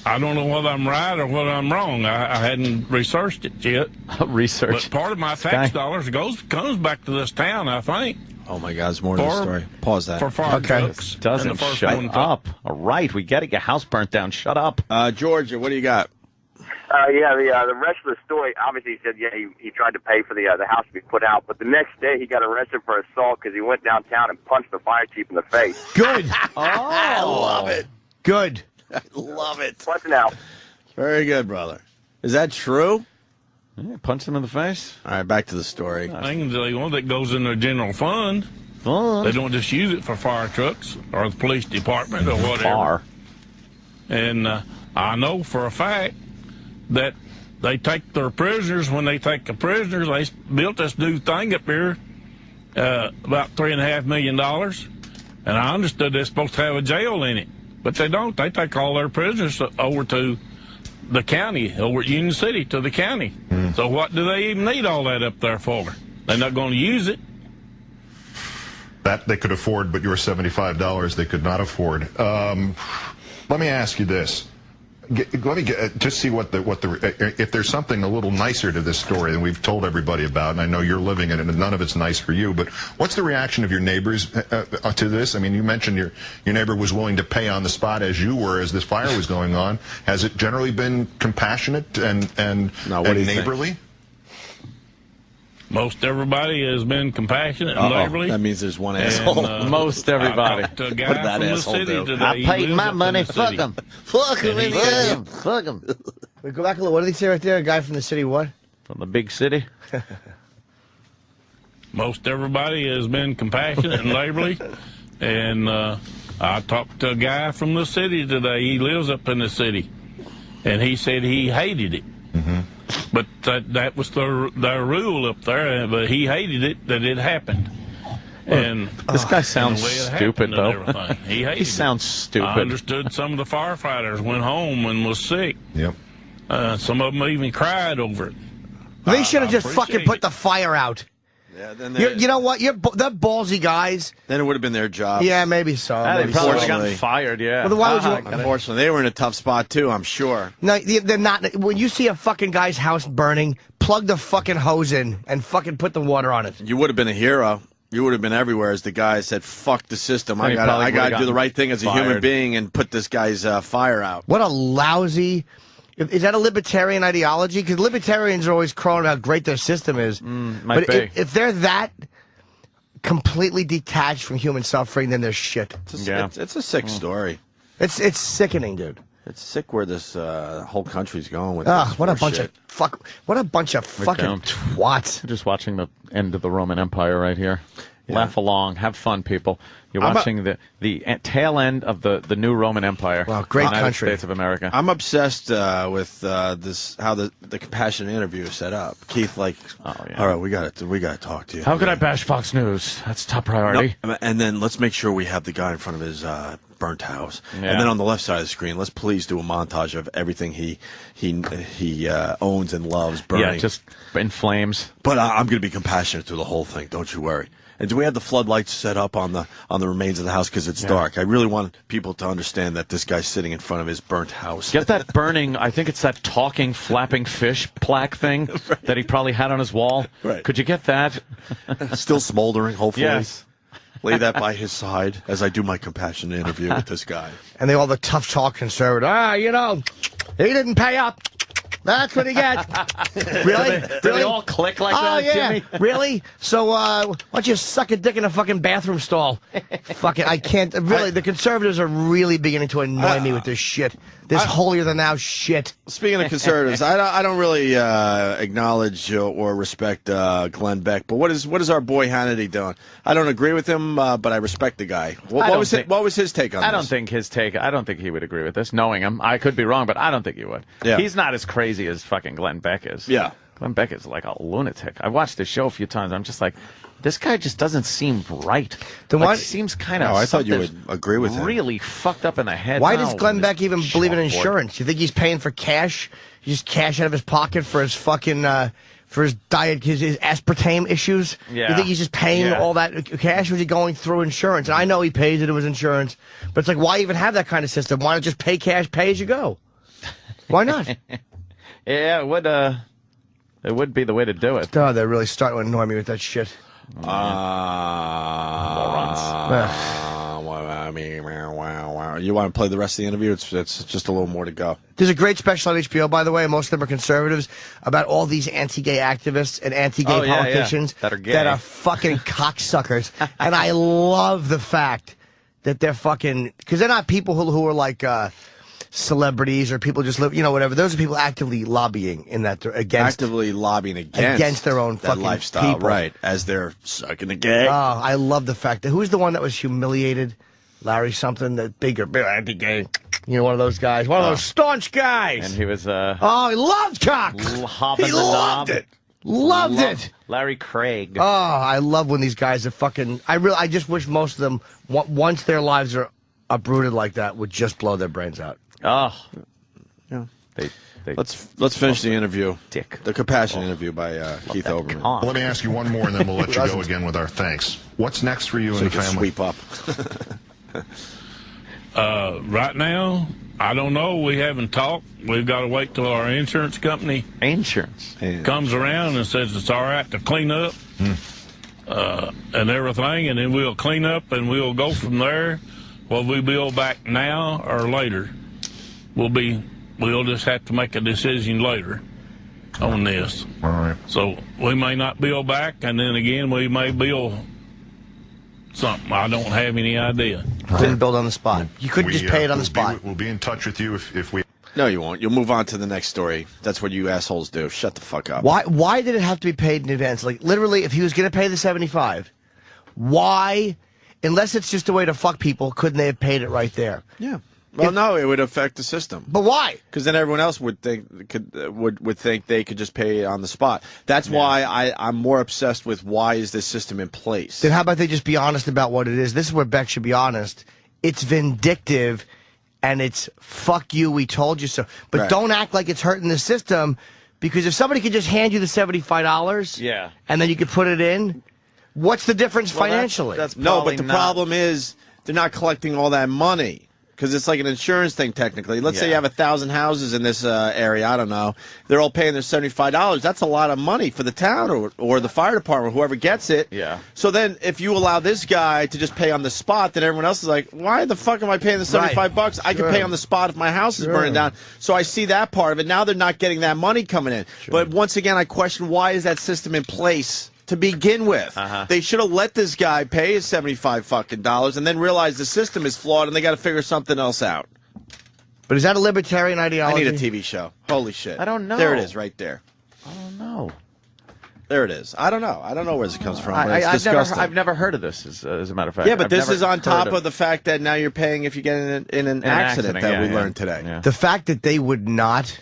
I don't know whether I'm right or whether I'm wrong. I hadn't researched it yet. But part of my tax dollars comes back to this town, I think. Oh, my God, there's more to the story. Pause that. For fire trucks. Doesn't shut up. All right, we got to get house burnt down. Shut up. Georgia, what do you got? The rest of the story, obviously, he said, he tried to pay for the house to be put out, but the next day he got arrested for assault because he went downtown and punched the fire chief in the face. Good. I love it. Good. I love it. Punching out. Very good, brother. Is that true? Yeah, punch him in the face. All right, back to the story. Things that goes in their general fund. They don't just use it for fire trucks or the police department or whatever. And I know for a fact that they take their prisoners. When they take the prisoners, they built this new thing up here about $3.5 million. And I understood they're supposed to have a jail in it, but they don't. They take all their prisoners over to the county, over at Union City, to the county. So what do they even need all that up there for? They're not going to use it. That they could afford, but your $75 they could not afford. Let me ask you this. Let me just see if there's something a little nicer to this story than we've told everybody about, and I know you're living in it, and none of it's nice for you, but what's the reaction of your neighbors to this? I mean, you mentioned your neighbor was willing to pay on the spot as you were as this fire was going on. Has it generally been compassionate and neighborly? Most everybody has been compassionate and neighborly. That means there's one asshole. Most everybody. I talked to a guy What did that from the asshole city do? today. I He paid lives my up in money. the Fuck city. them. Fuck them. And he said- Fuck them. Wait, go back a little. What did he say right there? A guy from the city what? From the big city? Most everybody has been compassionate and neighborly. And I talked to a guy from the city today. He lives up in the city. And he said he hated it. But that was their rule up there. But he hated it that it happened. And this guy sounds the way it stupid, happened and though. everything. He hated He sounds it. stupid. I understood some of the firefighters went home and was sick. Yep. Some of them even cried over it. They should have I just fucking appreciate put it. the fire out. Yeah, then You know what? They're ballsy guys. Then it would have been their job. Yeah, maybe so. They Maybe probably so. would have gotten fired, yeah. Well, then why would you? Unfortunately, they were in a tough spot too, I'm sure. No, they're not. When you see a fucking guy's house burning, plug the fucking hose in and fucking put the water on it. You would have been a hero. You would have been everywhere as the guy said, "Fuck the system. And he I probably got to would've do the right thing as a human fired. being and put this guy's fire out." What a lousy. Is that a libertarian ideology? Because libertarians are always crowing about how great their system is. Might but be. if they're that completely detached from human suffering, then they're shit. It's a sick story. It's sickening, dude. It's sick where this whole country's going with Ah, this what a horse bunch shit. of fuck! What a bunch of fucking down. twats! We're just watching the end of the Roman Empire right here. Laugh along, have fun, people. You're watching the tail end of the new Roman Empire. Wow, great United country. States of America. I'm obsessed with this how the compassionate interview is set up. Keith, all right, we got to talk to you. How could I bash Fox News? That's top priority. No, and then let's make sure we have the guy in front of his burnt house. Yeah. And then on the left side of the screen, let's please do a montage of everything he owns and loves burning. Yeah, just in flames. But I'm going to be compassionate through the whole thing. Don't you worry. And do we have the floodlights set up on the remains of the house because it's dark? I really want people to understand that this guy's sitting in front of his burnt house. Get that burning, I think it's that talking, flapping fish plaque thing that he probably had on his wall. Right. Could you get that? Still smoldering, hopefully. Yes. Lay that by his side as I do my compassionate interview with this guy. And they all the tough talk conservative. He didn't pay up. That's what he gets. Really? Do they all click like that, yeah. Jimmy? Really? So, why don't you suck a dick in a fucking bathroom stall? Fucking, I can't. Really, the conservatives are really beginning to annoy me with this shit. This holier-than-thou shit. Speaking of conservatives, I don't really acknowledge or respect Glenn Beck. But what is our boy Hannity doing? I don't agree with him, but I respect the guy. What was his take on this? I don't think he would agree with this, knowing him. I could be wrong, but I don't think he would. Yeah. He's not as crazy as fucking Glenn Beck is. Yeah. Glenn Beck is like a lunatic. I've watched his show a few times. I'm just like, this guy just doesn't seem right. He seems kind of. I thought you would agree with him. Really fucked up in the head. Why does Glenn Beck even believe in insurance? You think he's paying for cash? He just cash out of his pocket for his fucking for his diet, his aspartame issues? Yeah. You think he's just paying Yeah. all that cash, or is he going through insurance? And I know he pays it with insurance, but it's like, why even have that kind of system? Why not just pay cash, pay as you go? Why not? Yeah, it would be the way to do it. Oh, they're really starting to annoy me with that shit. You want to play the rest of the interview? It's just a little more to go. There's a great special on HBO, by the way, most of them are conservatives, about all these anti-gay activists and anti-gay politicians that are gay. that are fucking cocksuckers. And I love the fact that they're fucking... Because they're not people who are like... celebrities or people just live, whatever. Those are people actively lobbying in that against their own that fucking lifestyle, people. right? As they're sucking the gay. Oh, I love the fact that who's the one that was humiliated? Larry something, the bigger anti-gay. One of those guys, one of those staunch guys. And he was oh, he loved cock. Hopping He the loved knob. it. Loved it. Larry Craig. Oh, I love when these guys are fucking. I just wish most of them, once their lives are uprooted like that, would just blow their brains out. Oh, yeah. They Let's finish the interview. Dick. The compassion interview by Keith Olbermann. Let me ask you one more, and then we'll let you go again with our thanks. What's next for you So and you the can family? sweep up. Right now, I don't know. We haven't talked. We've got to wait till our insurance company comes around and says it's all right to clean up and everything, and then we'll clean up and we'll go from there. Will we bill back now or later? We'll just have to make a decision later on this. All right. So we may not bill back, and then again we may bill something. I don't have any idea. Couldn't build on the spot. You couldn't just pay it on the spot. We'll be in touch with you if we... No, you won't. You'll move on to the next story. That's what you assholes do. Shut the fuck up. Why did it have to be paid in advance? Like, literally, if he was going to pay the $75, why, unless it's just a way to fuck people, couldn't they have paid it right there? Yeah. Well, no, it would affect the system. But why? Because then everyone else would think would think they could just pay it on the spot. That's why I'm more obsessed with why is this system in place. Then how about they just be honest about what it is? This is where Beck should be honest. It's vindictive, and it's fuck you, we told you so. But don't act like it's hurting the system, because if somebody could just hand you the $75 and then you could put it in, what's the difference financially? That's no, but the problem is they're not collecting all that money. Because it's like an insurance thing, technically. Let's say you have 1,000 houses in this area. I don't know. They're all paying their $75. That's a lot of money for the town or the fire department, whoever gets it. Yeah. So then, if you allow this guy to just pay on the spot, then everyone else is like, "Why the fuck am I paying the $75? I can pay on the spot if my house is burning down." So I see that part of it. Now they're not getting that money coming in. But once again, I question, why is that system in place to begin with? They should have let this guy pay his $75 fucking and then realize the system is flawed and they got to figure something else out. But is that a libertarian ideology? I need a TV show. Holy shit. I don't know. There it is right there. I don't know. There it is. I don't know. I don't know where this comes from. But it's I've disgusting. never heard of this, as a matter of fact. Yeah, but I've this never is on top heard of the fact that now you're paying if you get in an accident that we learned today. The fact that they would not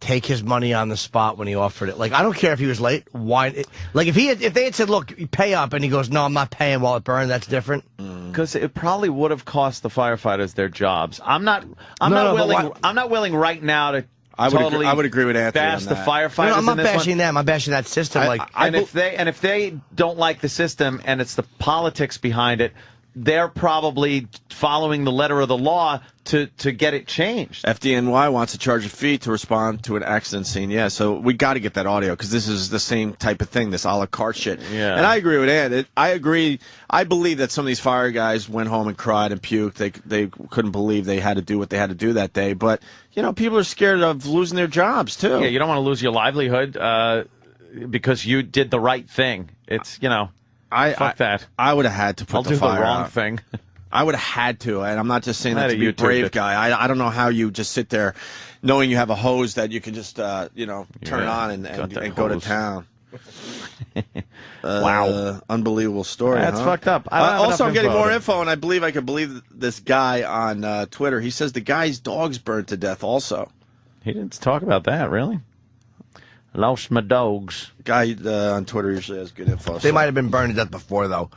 take his money on the spot when he offered it. Like, I don't care if he was late. Why? Like, if they had said, "Look, you pay up," and he goes, "No, I'm not paying while it burned," that's different. Because it probably would have cost the firefighters their jobs. I'm not willing right now to. I would agree with Anthony bash on the that. firefighters. No, I'm not in this bashing one. them. I'm bashing that system. If they don't like the system and it's the politics behind it, they're probably following the letter of the law to get it changed. FDNY wants to charge a fee to respond to an accident scene. Yeah, so we got to get that audio because this is the same type of thing, this a la carte shit. Yeah. And I agree with Ed. I agree. I believe that some of these fire guys went home and cried and puked. They couldn't believe they had to do what they had to do that day. But, you know, people are scared of losing their jobs, too. Yeah, you don't want to lose your livelihood because you did the right thing. It's, you know. Fuck that. I would have had to put the fire out. I'll do the wrong thing. I would have had to, and I'm not just saying that to be a YouTube brave guy. I don't know how you just sit there knowing you have a hose that you can just, turn on and go to town. Wow. Unbelievable story. That's huh? fucked up. Also, I'm getting more info, and I believe I could believe this guy on Twitter. He says the guy's dog's burned to death also. He didn't talk about that, really? Lost my dogs. Guy on Twitter usually has good info. They might have been burned to death before, though.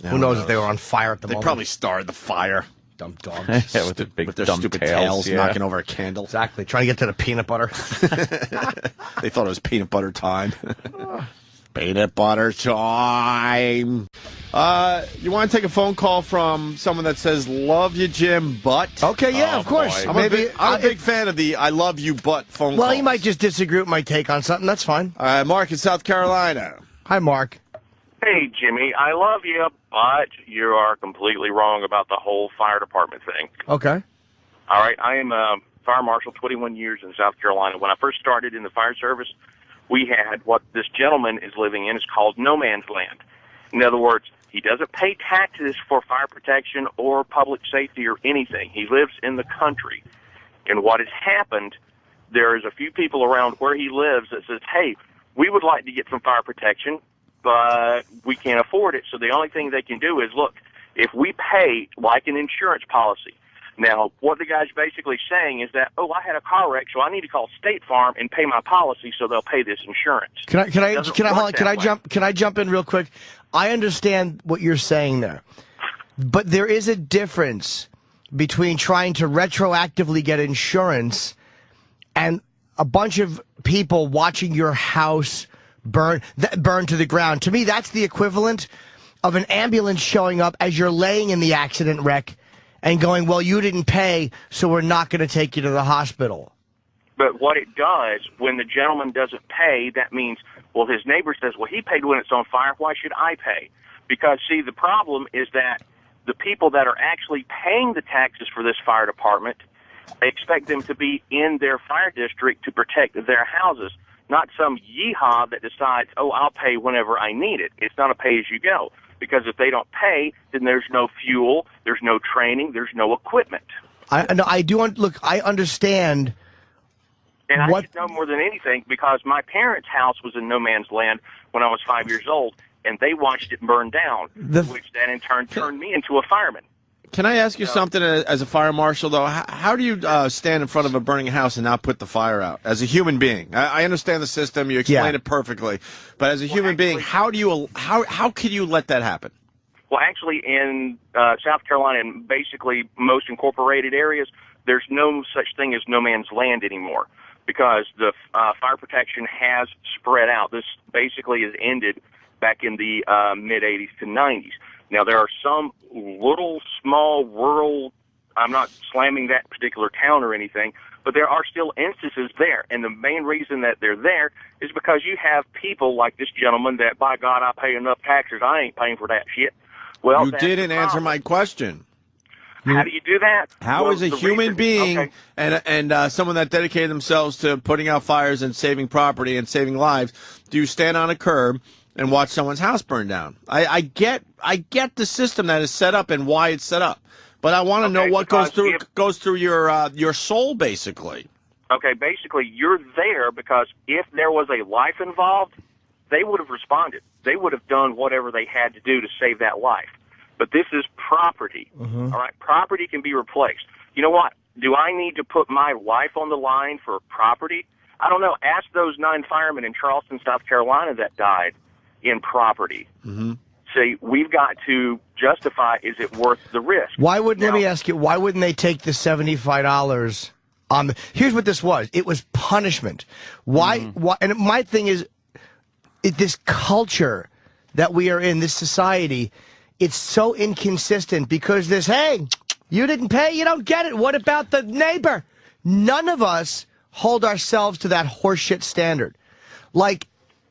Yeah, who knows if they were on fire at the moment? They probably started the fire. Dumb dogs. Yeah, with their dumb stupid tails, knocking over a candle. Exactly. Trying to get to the peanut butter. They thought it was peanut butter time. Peanut butter time. You want to take a phone call from someone that says, "Love you, Jim, but..." Okay, yeah, of course. I'm a big fan of the "I love you, but" phone Well, calls. he might just disagree with my take on something. That's fine. Mark in South Carolina. Hi, Mark. Hey, Jimmy, I love you, but you are completely wrong about the whole fire department thing. Okay. All right, I am a fire marshal, 21 years in South Carolina. When I first started in the fire service, we had what this gentleman is living in is called no man's land. In other words, he doesn't pay taxes for fire protection or public safety or anything. He lives in the country. And what has happened, there is a few people around where he lives that says, "Hey, we would like to get some fire protection, but we can't afford it." So the only thing they can do is, look, if we pay like an insurance policy, Now, what the guy's basically saying is that, I had a car wreck, so I need to call State Farm and pay my policy so they'll pay this insurance. Can I jump in real quick? I understand what you're saying there, but there is a difference between trying to retroactively get insurance and a bunch of people watching your house burn to the ground. To me, that's the equivalent of an ambulance showing up as you're laying in the accident wreck and going, well, you didn't pay, so we're not going to take you to the hospital. But what it does, when the gentleman doesn't pay, that means, well, his neighbor says, well, he paid when it's on fire, why should I pay? Because, see, the problem is that the people that are actually paying the taxes for this fire department, they expect them to be in their fire district to protect their houses, not some yeehaw that decides, I'll pay whenever I need it. It's not a pay-as-you-go. Because if they don't pay, then there's no fuel, there's no training, there's no equipment. I understand. And I should know more than anything because my parents' house was in no man's land when I was 5 years old, and they watched it burn down, which then in turn turned me into a fireman. Can I ask you something as a fire marshal, though? How do you stand in front of a burning house and not put the fire out as a human being? I understand the system. You explain it perfectly. But as a human being, how could you let that happen? Well, actually, in South Carolina and basically most incorporated areas, there's no such thing as no man's land anymore because the fire protection has spread out. This basically has ended back in the mid-'80s to '90s. Now, there are some little, small, rural, I'm not slamming that particular town or anything, but there are still instances there. And the main reason that they're there is because you have people like this gentleman that, by God, I pay enough taxes, I ain't paying for that shit. Well, you didn't answer my question. How do you do that? How is a human being and someone that dedicated themselves to putting out fires and saving property and saving lives, do you stand on a curb and watch someone's house burn down? I get the system that is set up and why it's set up, but I want to know what goes through your soul, basically. Okay, basically you're there because if there was a life involved, they would have responded. They would have done whatever they had to do to save that life. But this is property. All right, property can be replaced. You know what? Do I need to put my life on the line for property? I don't know. Ask those 9 firemen in Charleston, South Carolina that died in property. See, we've got to justify, is it worth the risk? Let me ask you, why wouldn't they take the $75 on here's what this was. It was punishment. Why, and my thing is, this culture that we are in, this society, it's so inconsistent because there's, hey, you didn't pay, you don't get it. What about the neighbor? None of us hold ourselves to that horseshit standard. Like,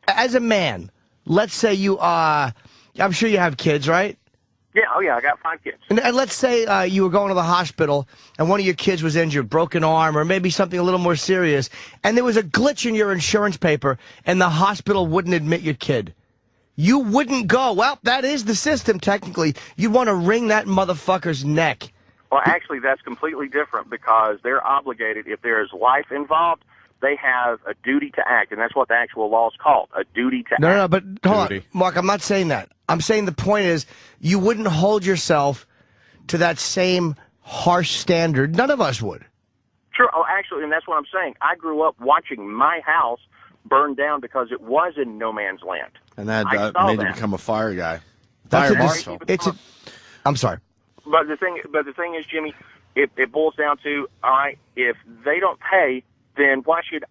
as a man, let's say you, I'm sure you have kids, right? Yeah, I got 5 kids. And let's say you were going to the hospital and one of your kids was injured, broken arm, or maybe something a little more serious, and there was a glitch in your insurance paper and the hospital wouldn't admit your kid. You wouldn't go, well, that is the system, technically. You'd want to wring that motherfucker's neck. Well, actually, that's completely different because they're obligated, if there is life involved, they have a duty to act, and that's what the actual law is called, a duty to act. No, but hold on, Mark, I'm not saying that. I'm saying the point is you wouldn't hold yourself to that same harsh standard. None of us would. Sure. Oh, actually, and that's what I'm saying. I grew up watching my house burn down because it was in no man's land. And that made you become a fire guy. Fire marshal. I'm sorry. But the thing is, Jimmy, it boils down to, all right, if they don't pay, then why should,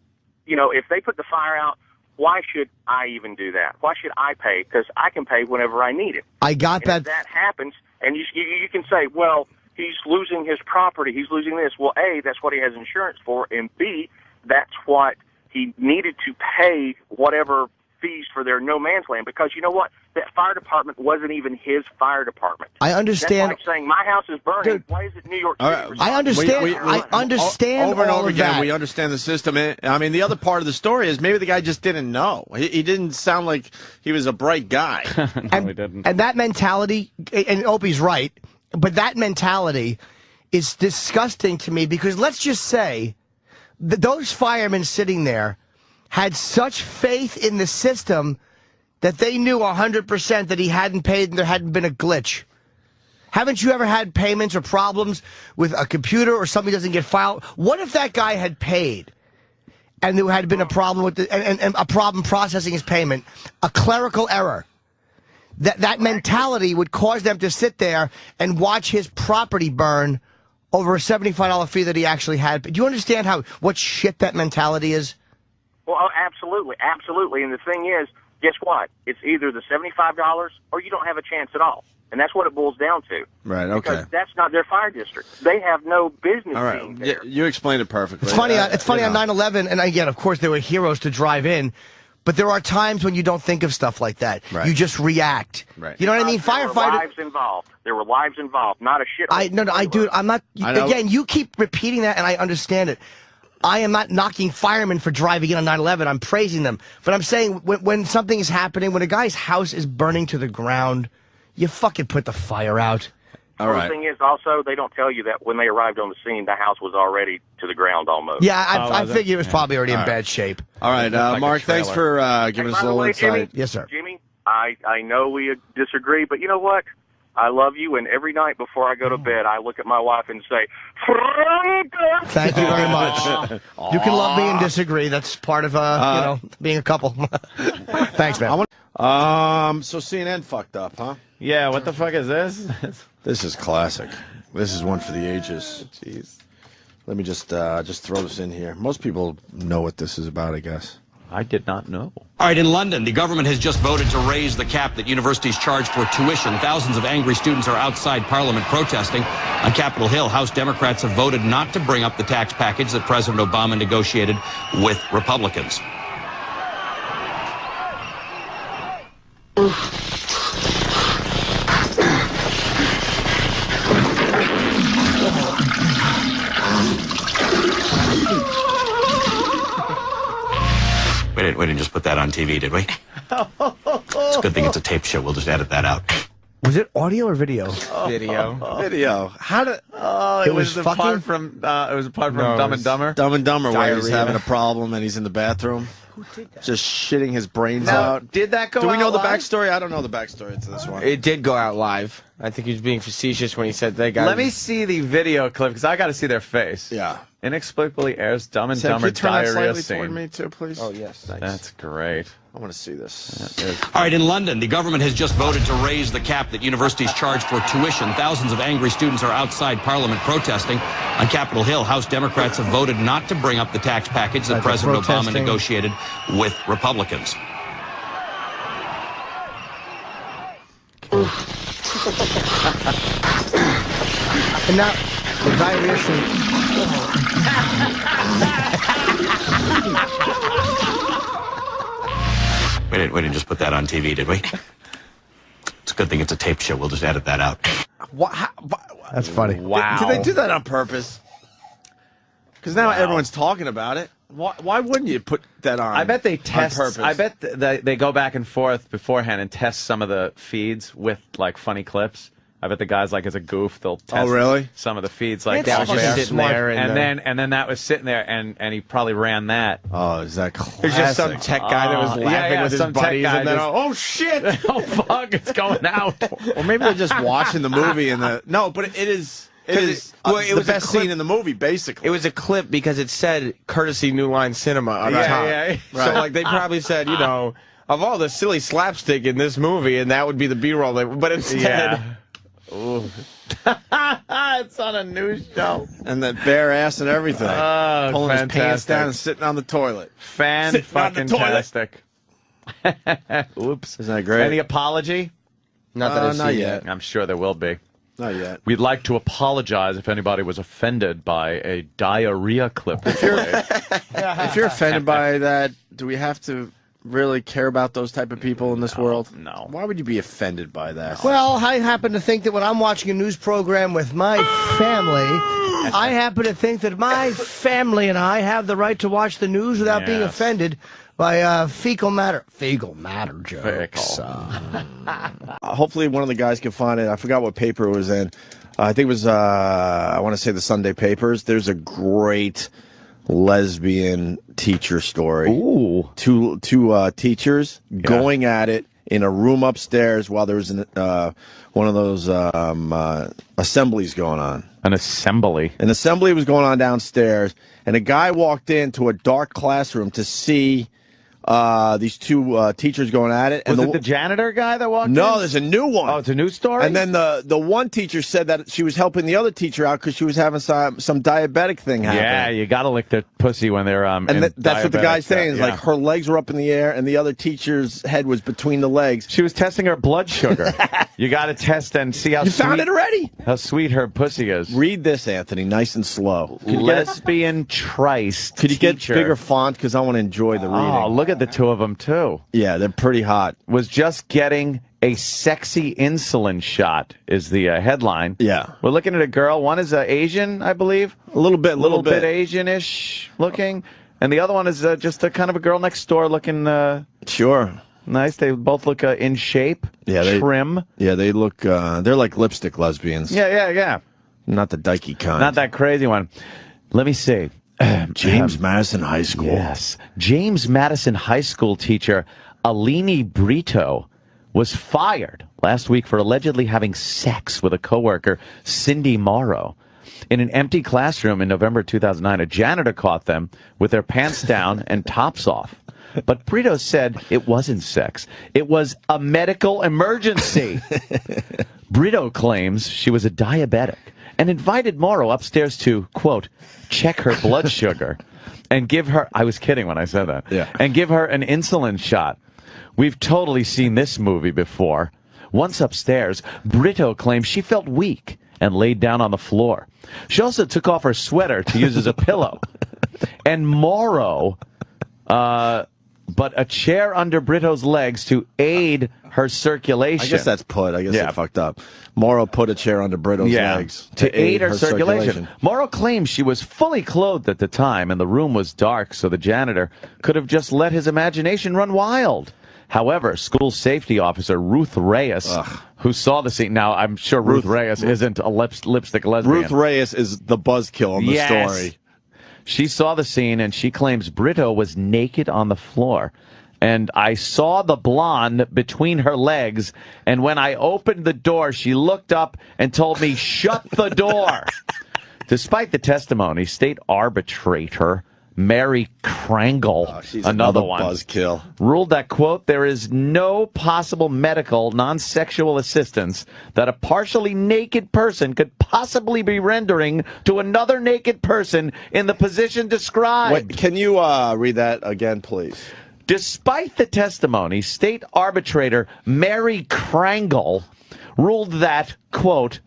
if they put the fire out, why should I even do that? Why should I pay? Because I can pay whenever I need it. I got that. If that happens, and you can say, well, he's losing his property, he's losing this. Well, A, that's what he has insurance for, and B, that's what he needed to pay whatever fees for their no man's land, because you know what? That fire department wasn't even his fire department. I understand. That's like saying my house is burning. Dude, why is it New York City? I understand. I understand over and all over of again. that. We understand the system. I mean, the other part of the story is maybe the guy just didn't know. He didn't sound like he was a bright guy. No, he didn't. And that mentality, and Opie's right, but that mentality is disgusting to me because let's just say that those firemen sitting there had such faith in the system that they knew 100% that he hadn't paid and there hadn't been a glitch. Haven't you ever had payments or problems with a computer or something doesn't get filed? What if that guy had paid and there had been a problem with and a problem processing his payment, a clerical error? That mentality would cause them to sit there and watch his property burn over a $75 fee that he actually had. Do you understand what shit that mentality is? Well, absolutely, absolutely. And the thing is, guess what? It's either the $75 or you don't have a chance at all. And that's what it boils down to. Right, okay. Because that's not their fire district. They have no business All right, being there. you explained it perfectly. It's funny. It's funny on 9/11, and again, of course, there were heroes to drive in, but there are times when you don't think of stuff like that. Right. You just react. Right. You know what I mean? There were lives involved. There were lives involved, not a shit. I'm not. Again, you keep repeating that, and I understand it. I am not knocking firemen for driving in on 9/11. I'm praising them, but I'm saying when something is happening, when a guy's house is burning to the ground, you fucking put the fire out. All The right. thing is, also, they don't tell you that when they arrived on the scene, the house was already to the ground almost. Yeah, I figure it was probably already in All right. bad shape. All right, Mark, thanks for giving us a little insight. Jimmy, yes, sir. Jimmy, I know we disagree, but you know what? I love you, and every night before I go to bed, I look at my wife and say, Franca! Thank you very much. You can love me and disagree. That's part of being a couple. Thanks, man. So CNN fucked up, huh? Yeah, what the fuck is this? This is classic. This is one for the ages. Jeez. Let me just throw this in here. Most people know what this is about, I guess. I did not know. All right, in London, the government has just voted to raise the cap that universities charge for tuition. Thousands of angry students are outside Parliament protesting. On Capitol Hill, House Democrats have voted not to bring up the tax package that President Obama negotiated with Republicans. We didn't just put that on TV, did we? It's a good thing it's a tape show. We'll just edit that out. Was it audio or video? Video. How did? It was the part from Dumb and Dumber. Dumb and Dumber, where he's Diarrhea. having a problem and he's in the bathroom. Who did that? Just shitting his brains Now, out. did that go Do we out know the live? backstory? I don't know the backstory to this one. It did go out live. I think he was being facetious when he said they got. Let me see the video clip because I got to see their face. Yeah. Inexplicably airs Dumb and Sam, Dumber can you turn that diarrhea slightly toward scene. me too, please? Oh yes. Thanks. That's great. I want to see this. All right, in London, the government has just voted to raise the cap that universities charge for tuition. Thousands of angry students are outside Parliament protesting. On Capitol Hill, House Democrats have voted not to bring up the tax package that President Obama protesting. negotiated with Republicans. And now the diarrhea scene. We didn't just put that on TV, did we? It's a good thing it's a tape show. We'll just edit that out. That's funny. Wow. Did they do that on purpose? Because now everyone's talking about it. Why wouldn't you put that on? I bet they on test. purpose. I bet they go back and forth beforehand and test some of the feeds with like funny clips. I bet the guys like as a goof they'll test really? some of the feeds like That's off air. sitting there and then that was sitting there and he probably ran that. Oh, is that classic? There's just some tech guy that was laughing with his some tech buddies, guy and then just- oh shit! Oh fuck, it's going out. Or maybe they're just watching the movie and the no, but it is well, it the was a best clip- scene in the movie, basically. It was a clip because it said courtesy New Line Cinema on Yeah, top. yeah, yeah. So like they probably said, you know, of all the silly slapstick in this movie, and that would be the B-roll. But instead, Yeah. Ooh. It's on a news show. And that bare ass and everything. Oh, pulling his pants fantastic. down and sitting on the toilet. Fan fucking tastic. Oops. Isn't that great? Any apology? not that I've not seen yet. I'm sure there will be. Not yet. We'd like to apologize if anybody was offended by a diarrhea clip. If you're offended by that, do we have to really care about those type of people in this world? No. Why would you be offended by that? Well, I happen to think that when I'm watching a news program with my family, I happen to think that my family and I have the right to watch the news without being Yes. offended by fecal matter jokes. Hopefully one of the guys can find it. I forgot what paper it was in. I think it was, I want to say the Sunday Papers. There's a great lesbian teacher story. Ooh. Two teachers going at it in a room upstairs while there was one of those assemblies going on. An assembly? An assembly was going on downstairs, and a guy walked into a dark classroom to see these two teachers going at it. And Was it the janitor guy that walked in? No, there's a new one. Oh, it's a new story? And then the one teacher said that she was helping the other teacher out because she was having some diabetic thing happen. Yeah, you got to lick their pussy when they're and that's what the guy's saying. Is yeah. like her legs were up in the air and the other teacher's head was between the legs. She was testing her blood sugar. You got to test and see how You found it already? How sweet her pussy is. Read this, Anthony, nice and slow. Lesbian Trice. Could you get bigger font? Because I want to enjoy the reading. Oh, look at the two of them, too. Yeah, they're pretty hot. Was just getting a sexy insulin shot is the headline. Yeah. We're looking at a girl. One is Asian, I believe. A little bit Asian-ish looking. And the other one is just a kind of a girl next door looking... Sure. Nice. They both look in shape. Yeah, trim. Yeah, they look... they're like lipstick lesbians. Yeah. Not the dykey kind. Not that crazy one. Let me see. James Madison High School. Yes. James Madison High School teacher Alini Brito was fired last week for allegedly having sex with a coworker, Cindy Morrow. In an empty classroom in November 2009, a janitor caught them with their pants down and tops off. But Brito said it wasn't sex. It was a medical emergency. Brito claims she was a diabetic and invited Morrow upstairs to, quote, check her blood sugar and give her, I was kidding when I said that, and give her an insulin shot. We've totally seen this movie before. Once upstairs, Brito claims she felt weak and laid down on the floor. She also took off her sweater to use as a pillow. And Morrow, but a chair under Brito's legs to aid her circulation. I guess that's put. I guess they fucked up. Morrow put a chair under Brito's legs to aid her circulation. Morrow claims she was fully clothed at the time, and the room was dark, so the janitor could have just let his imagination run wild. However, school safety officer Ruth Reyes, who saw the scene, now I'm sure Ruth Reyes isn't a lipstick lesbian. Ruth Reyes is the buzzkill in the story. She saw the scene, and she claims Brito was naked on the floor. And I saw the blonde between her legs, and when I opened the door, she looked up and told me, shut the door. Despite the testimony, state arbitrator Mary Krangle, another one, buzzkill, ruled that, quote, there is no possible medical non-sexual assistance that a partially naked person could possibly be rendering to another naked person in the position described. Wait, can you read that again, please? Despite the testimony, state arbitrator Mary Krangle ruled that, quote,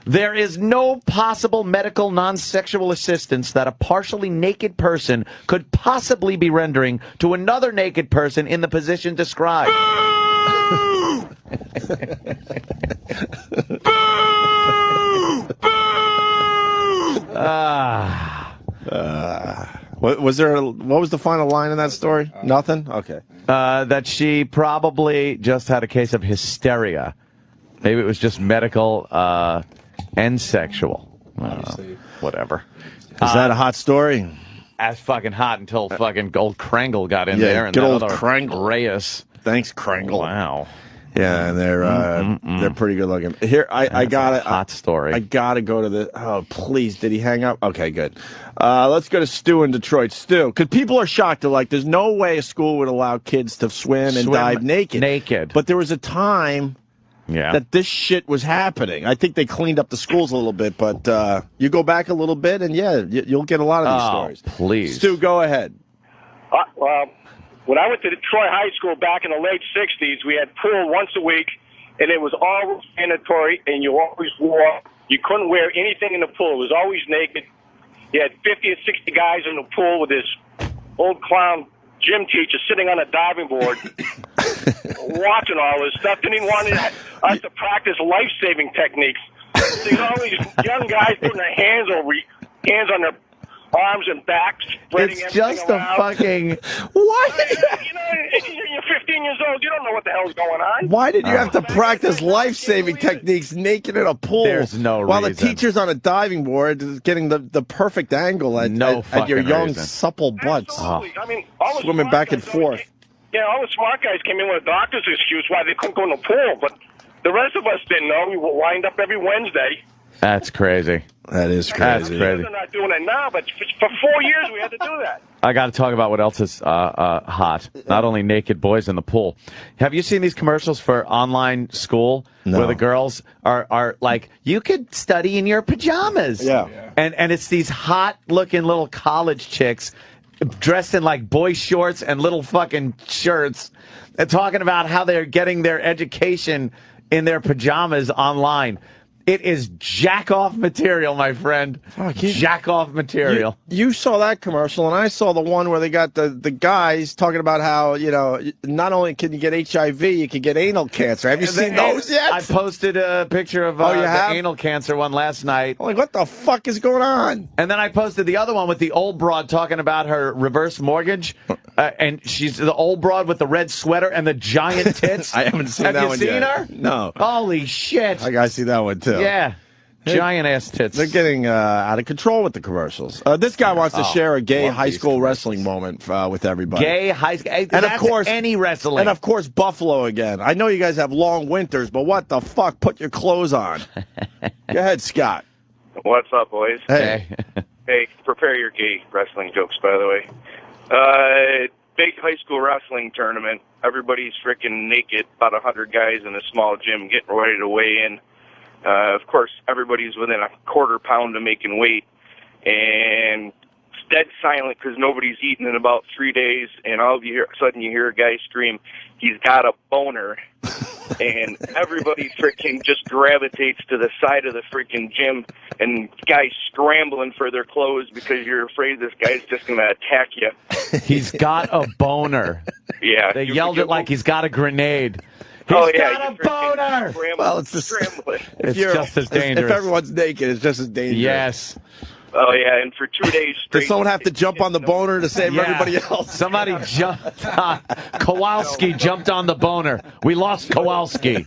there is no possible medical non-sexual assistance that a partially naked person could possibly be rendering to another naked person in the position described. What was there? What was the final line in that story? Nothing. Okay. That she probably just had a case of hysteria. Maybe it was just medical and sexual. Whatever. Is that a hot story? That's fucking hot until fucking old Krangle got in there. And good old Krangle. Reyes. Thanks, Krangle. Wow. Yeah, and they're pretty good looking. Here, I got it. Hot story. I gotta go to the. Oh, please, did he hang up? Okay, good. Let's go to Stu in Detroit. Stu, because people are shocked. They're like, there's no way a school would allow kids to swim and dive naked. But there was a time that this shit was happening. I think they cleaned up the schools a little bit, but you go back a little bit, and you'll get a lot of these stories. Please, Stu, go ahead. Well, when I went to Troy High School back in the late 60s, we had pool once a week, and it was always mandatory, and you couldn't wear anything in the pool. It was always naked. You had 50 or 60 guys in the pool with this old clown gym teacher sitting on a diving board watching all this stuff. Didn't even want us to practice life-saving techniques. So all these young guys putting their hands on their arms and backs, spreading it's just around. A fucking... What? You're 15 years old. You don't know what the hell's going on. Why did you have to practice life-saving techniques naked in a pool? There's no While reason. the teacher's on a diving board is getting the perfect angle at your young, supple butts. I mean, swimming back and forth. all the smart guys came in with a doctor's excuse why they couldn't go in the pool, but the rest of us didn't know. We would wind up every Wednesday. That's crazy. That is crazy. They're not doing it now, but for 4 years we had to do that. I got to talk about what else is hot. Not only naked boys in the pool. Have you seen these commercials for online school where the girls are like, you could study in your pajamas? Yeah. And it's these hot-looking little college chicks dressed in like boy shorts and little fucking shirts and talking about how they're getting their education in their pajamas online. It is jack-off material, my friend. Jack-off material. You saw that commercial, and I saw the one where they got the guys talking about how, not only can you get HIV, you can get anal cancer. Have you seen those yet? I posted a picture of the anal cancer one last night. I'm like, what the fuck is going on? And then I posted the other one with the old broad talking about her reverse mortgage. And she's the old broad with the red sweater and the giant tits. I haven't seen that one yet. Have you seen her? No. Holy shit. I gotta see that one, too. Yeah. Giant ass tits. They're getting out of control with the commercials. This guy wants to share a gay high school wrestling moment with everybody. Gay high school, and of course any wrestling, and of course Buffalo again. I know you guys have long winters, but what the fuck? Put your clothes on. Go ahead, Scott. What's up, boys? Hey. Hey, prepare your gay wrestling jokes, by the way. Big high school wrestling tournament. Everybody's freaking naked. About 100 guys in a small gym getting ready to weigh in. Of course, everybody's within a quarter pound of making weight, and it's dead silent because nobody's eaten in about 3 days, and all of a sudden you hear a guy scream, he's got a boner, and everybody freaking just gravitates to the side of the freaking gym, and guys scrambling for their clothes because you're afraid this guy's just going to attack you. He's got a boner. Yeah. They yelled it like he's got a grenade. He's got a boner! Well, it's just as dangerous. If everyone's naked, it's just as dangerous. Yes. Oh, yeah, and for 2 days straight. Does someone have to jump on the boner to save everybody else? Somebody jumped on. Kowalski jumped on the boner. We lost Kowalski.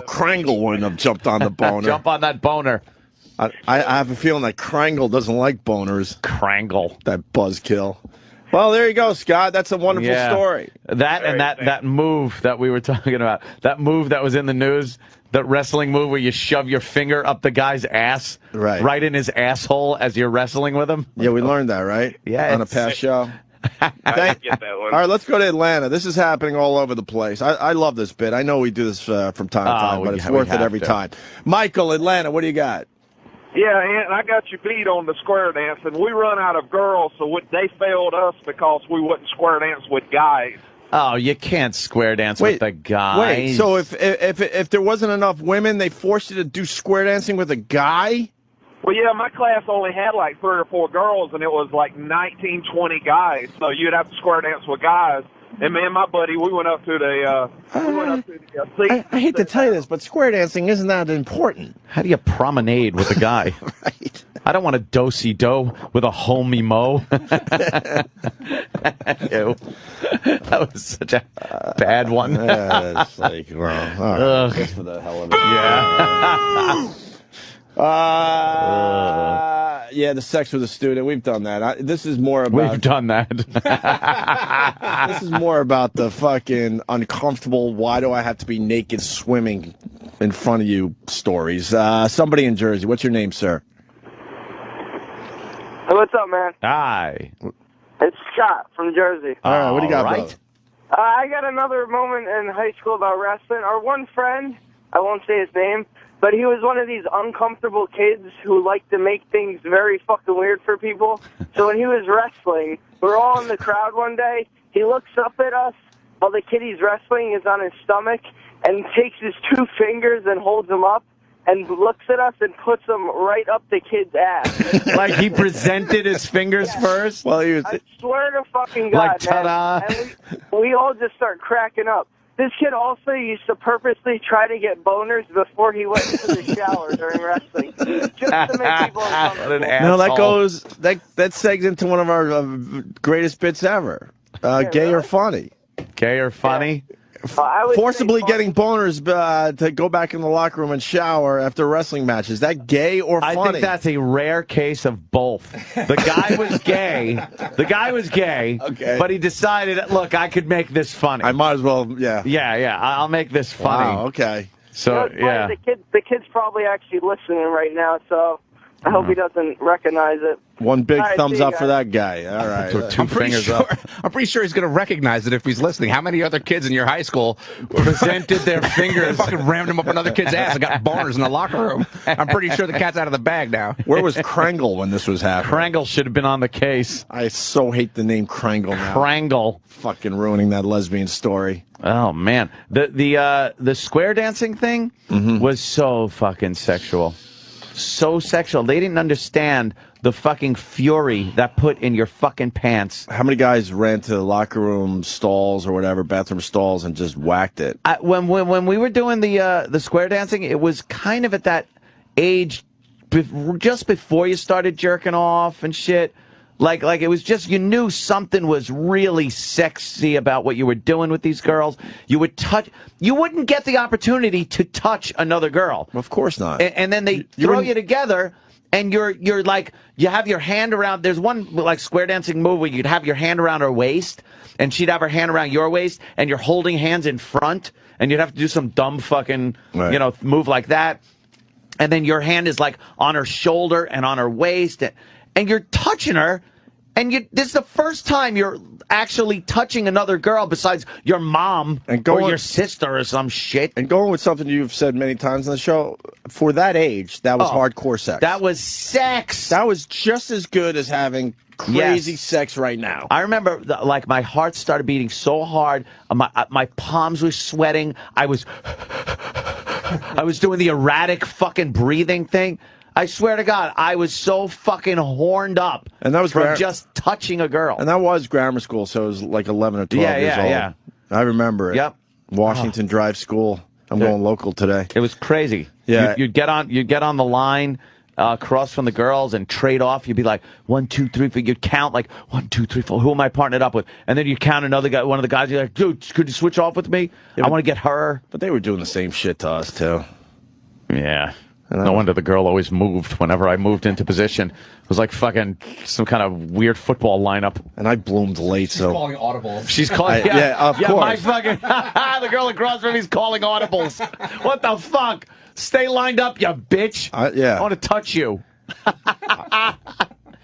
Krangle wouldn't have jumped on the boner. Jump on that boner. I have a feeling that Krangle doesn't like boners. Krangle. That buzzkill. Well, there you go, Scott. That's a wonderful story. That move that we were talking about, that move that was in the news, that wrestling move where you shove your finger up the guy's ass, right in his asshole as you're wrestling with him. Yeah, we learned that, right? Yeah. On a past show. I get that one. All right, let's go to Atlanta. This is happening all over the place. I love this bit. I know we do this from time to time, but it's worth it every time. Michael, Atlanta, what do you got? Yeah, and I got you beat on the square dance, and we run out of girls, so they failed us because we wouldn't square dance with guys. Oh, you can't square dance with the guys. Wait, so if there wasn't enough women, they forced you to do square dancing with a guy? Well, yeah, my class only had like 3 or 4 girls, and it was like 19, 20 guys, so you'd have to square dance with guys. And me and my buddy, we went up to the I hate to tell you this, but square dancing isn't that important. How do you promenade with a guy? Right. I don't want to do-si-do with a homie mo. Ew. That was such a bad one. It's like, well, all right. Just for the hell of it. Yeah, the sex with a student. We've done that. This is more about. We've done that. This is more about the fucking uncomfortable. Why do I have to be naked swimming in front of you stories? Somebody in Jersey. What's your name, sir? Hey, what's up, man? Hi. It's Scott from Jersey. All right, what do you got, brother? I got another moment in high school about wrestling. Our one friend, I won't say his name, but he was one of these uncomfortable kids who liked to make things very fucking weird for people. So when he was wrestling, we're all in the crowd one day. He looks up at us while the kid he's wrestling is on his stomach and takes his 2 fingers and holds them up and looks at us and puts them right up the kid's ass. Like he presented his fingers first? Well, he was. I swear to fucking God, like, ta-da. man. And we all just start cracking up. This kid also used to purposely try to get boners before he went into the shower during wrestling, just to make people uncomfortable. No, that goes that segs into one of our greatest bits ever. Gay or funny? Gay or funny? forcibly getting boners to go back in the locker room and shower after wrestling matches. Is that gay or funny? I think that's a rare case of both. The guy was gay. The guy was gay. Okay. But he decided, look, I could make this funny. I might as well, yeah. Yeah. I'll make this funny. Wow, okay. So, yeah. The kid's probably actually listening right now, so I hope he doesn't recognize it. One big All right, thumbs see you up for guys. that guy. All right. I'm pretty sure he's going to recognize it if he's listening. How many other kids in your high school presented their fingers? Fucking rammed him up another kid's ass and got boners in the locker room. I'm pretty sure the cat's out of the bag now. Where was Krangle when this was happening? Krangle should have been on the case. I so hate the name Krangle now. Krangle. Fucking ruining that lesbian story. Oh, man. The square dancing thing was so fucking sexual. So sexual. They didn't understand the fucking fury that put in your fucking pants. How many guys ran to the locker room stalls or whatever, bathroom stalls, and just whacked it? When we were doing the square dancing, it was kind of at that age, just before you started jerking off and shit. Like it was just, you knew something was really sexy about what you were doing with these girls. You wouldn't get the opportunity to touch another girl. Of course not. And then they throw you together, and you're like, you have your hand around, there's one like square dancing move where you'd have your hand around her waist, and she'd have her hand around your waist, and you're holding hands in front, and you'd have to do some dumb fucking, move like that. And then your hand is like on her shoulder and on her waist, and you're touching her, and this is the first time you're actually touching another girl besides your mom or your sister or some shit. And going with something you've said many times on the show, for that age, that was hardcore sex. That was sex. That was just as good as having crazy sex right now. I remember, like, my heart started beating so hard, my palms were sweating, I was doing the erratic fucking breathing thing. I swear to God, I was so fucking horned up and that was from just touching a girl. And that was grammar school, so it was like 11 or 12 years old. Yeah. I remember it. Yep. Washington Drive School. I'm going local today. It was crazy. Yeah. You'd get on the line across from the girls and trade off. You'd be like 1, 2, 3, 4. You'd count like 1, 2, 3, 4. Who am I partnered up with? And then you count another guy, one of the guys. You're like, dude, could you switch off with me? I want to get her. But they were doing the same shit to us too. Yeah. No wonder the girl always moved whenever I moved into position. It was like fucking some kind of weird football lineup. And I bloomed late, She's calling audibles. She's calling, of course. My fucking, the girl across from me's calling audibles. What the fuck? Stay lined up, you bitch. I want to touch you.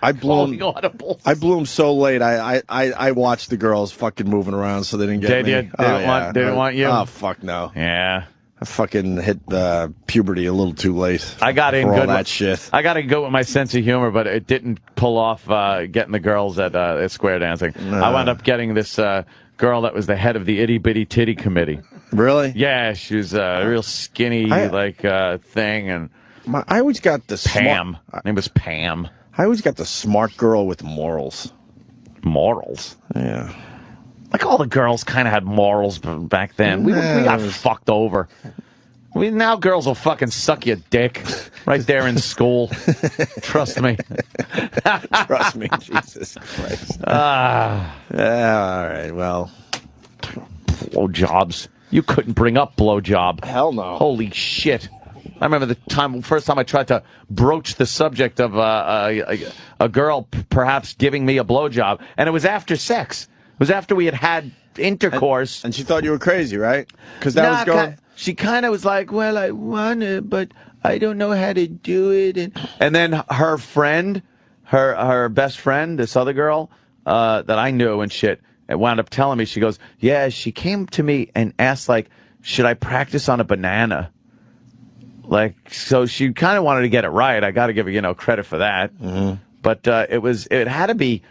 I bloomed so late. I watched the girls fucking moving around, so they didn't get me. They didn't want you. Oh fuck no. Yeah. I fucking hit puberty a little too late. I got in for good all that shit. I got in good with my sense of humor, but it didn't pull off getting the girls at square dancing. No. I wound up getting this girl that was the head of the itty bitty titty committee. Really? Yeah, she was a real skinny thing, and I always got the Pam. Her name was Pam. I always got the smart girl with morals. Morals? Yeah. Like all the girls kind of had morals back then. We got fucked over. Now girls will fucking suck your dick right there in school. Trust me. Trust me, Jesus Christ. All right, well. Blowjobs. You couldn't bring up blowjob. Hell no. Holy shit. I remember first time I tried to broach the subject of a girl perhaps giving me a blowjob, and it was after sex. It was after we had intercourse. And she thought you were crazy, right? Because that was going... She kind of was like, well, I want to, but I don't know how to do it. And then her friend, her best friend, this other girl that I knew and shit, and wound up telling me, she goes, yeah, she came to me and asked, like, should I practice on a banana? Like, so she kind of wanted to get it right. I got to give her, credit for that. Mm-hmm. But it had to be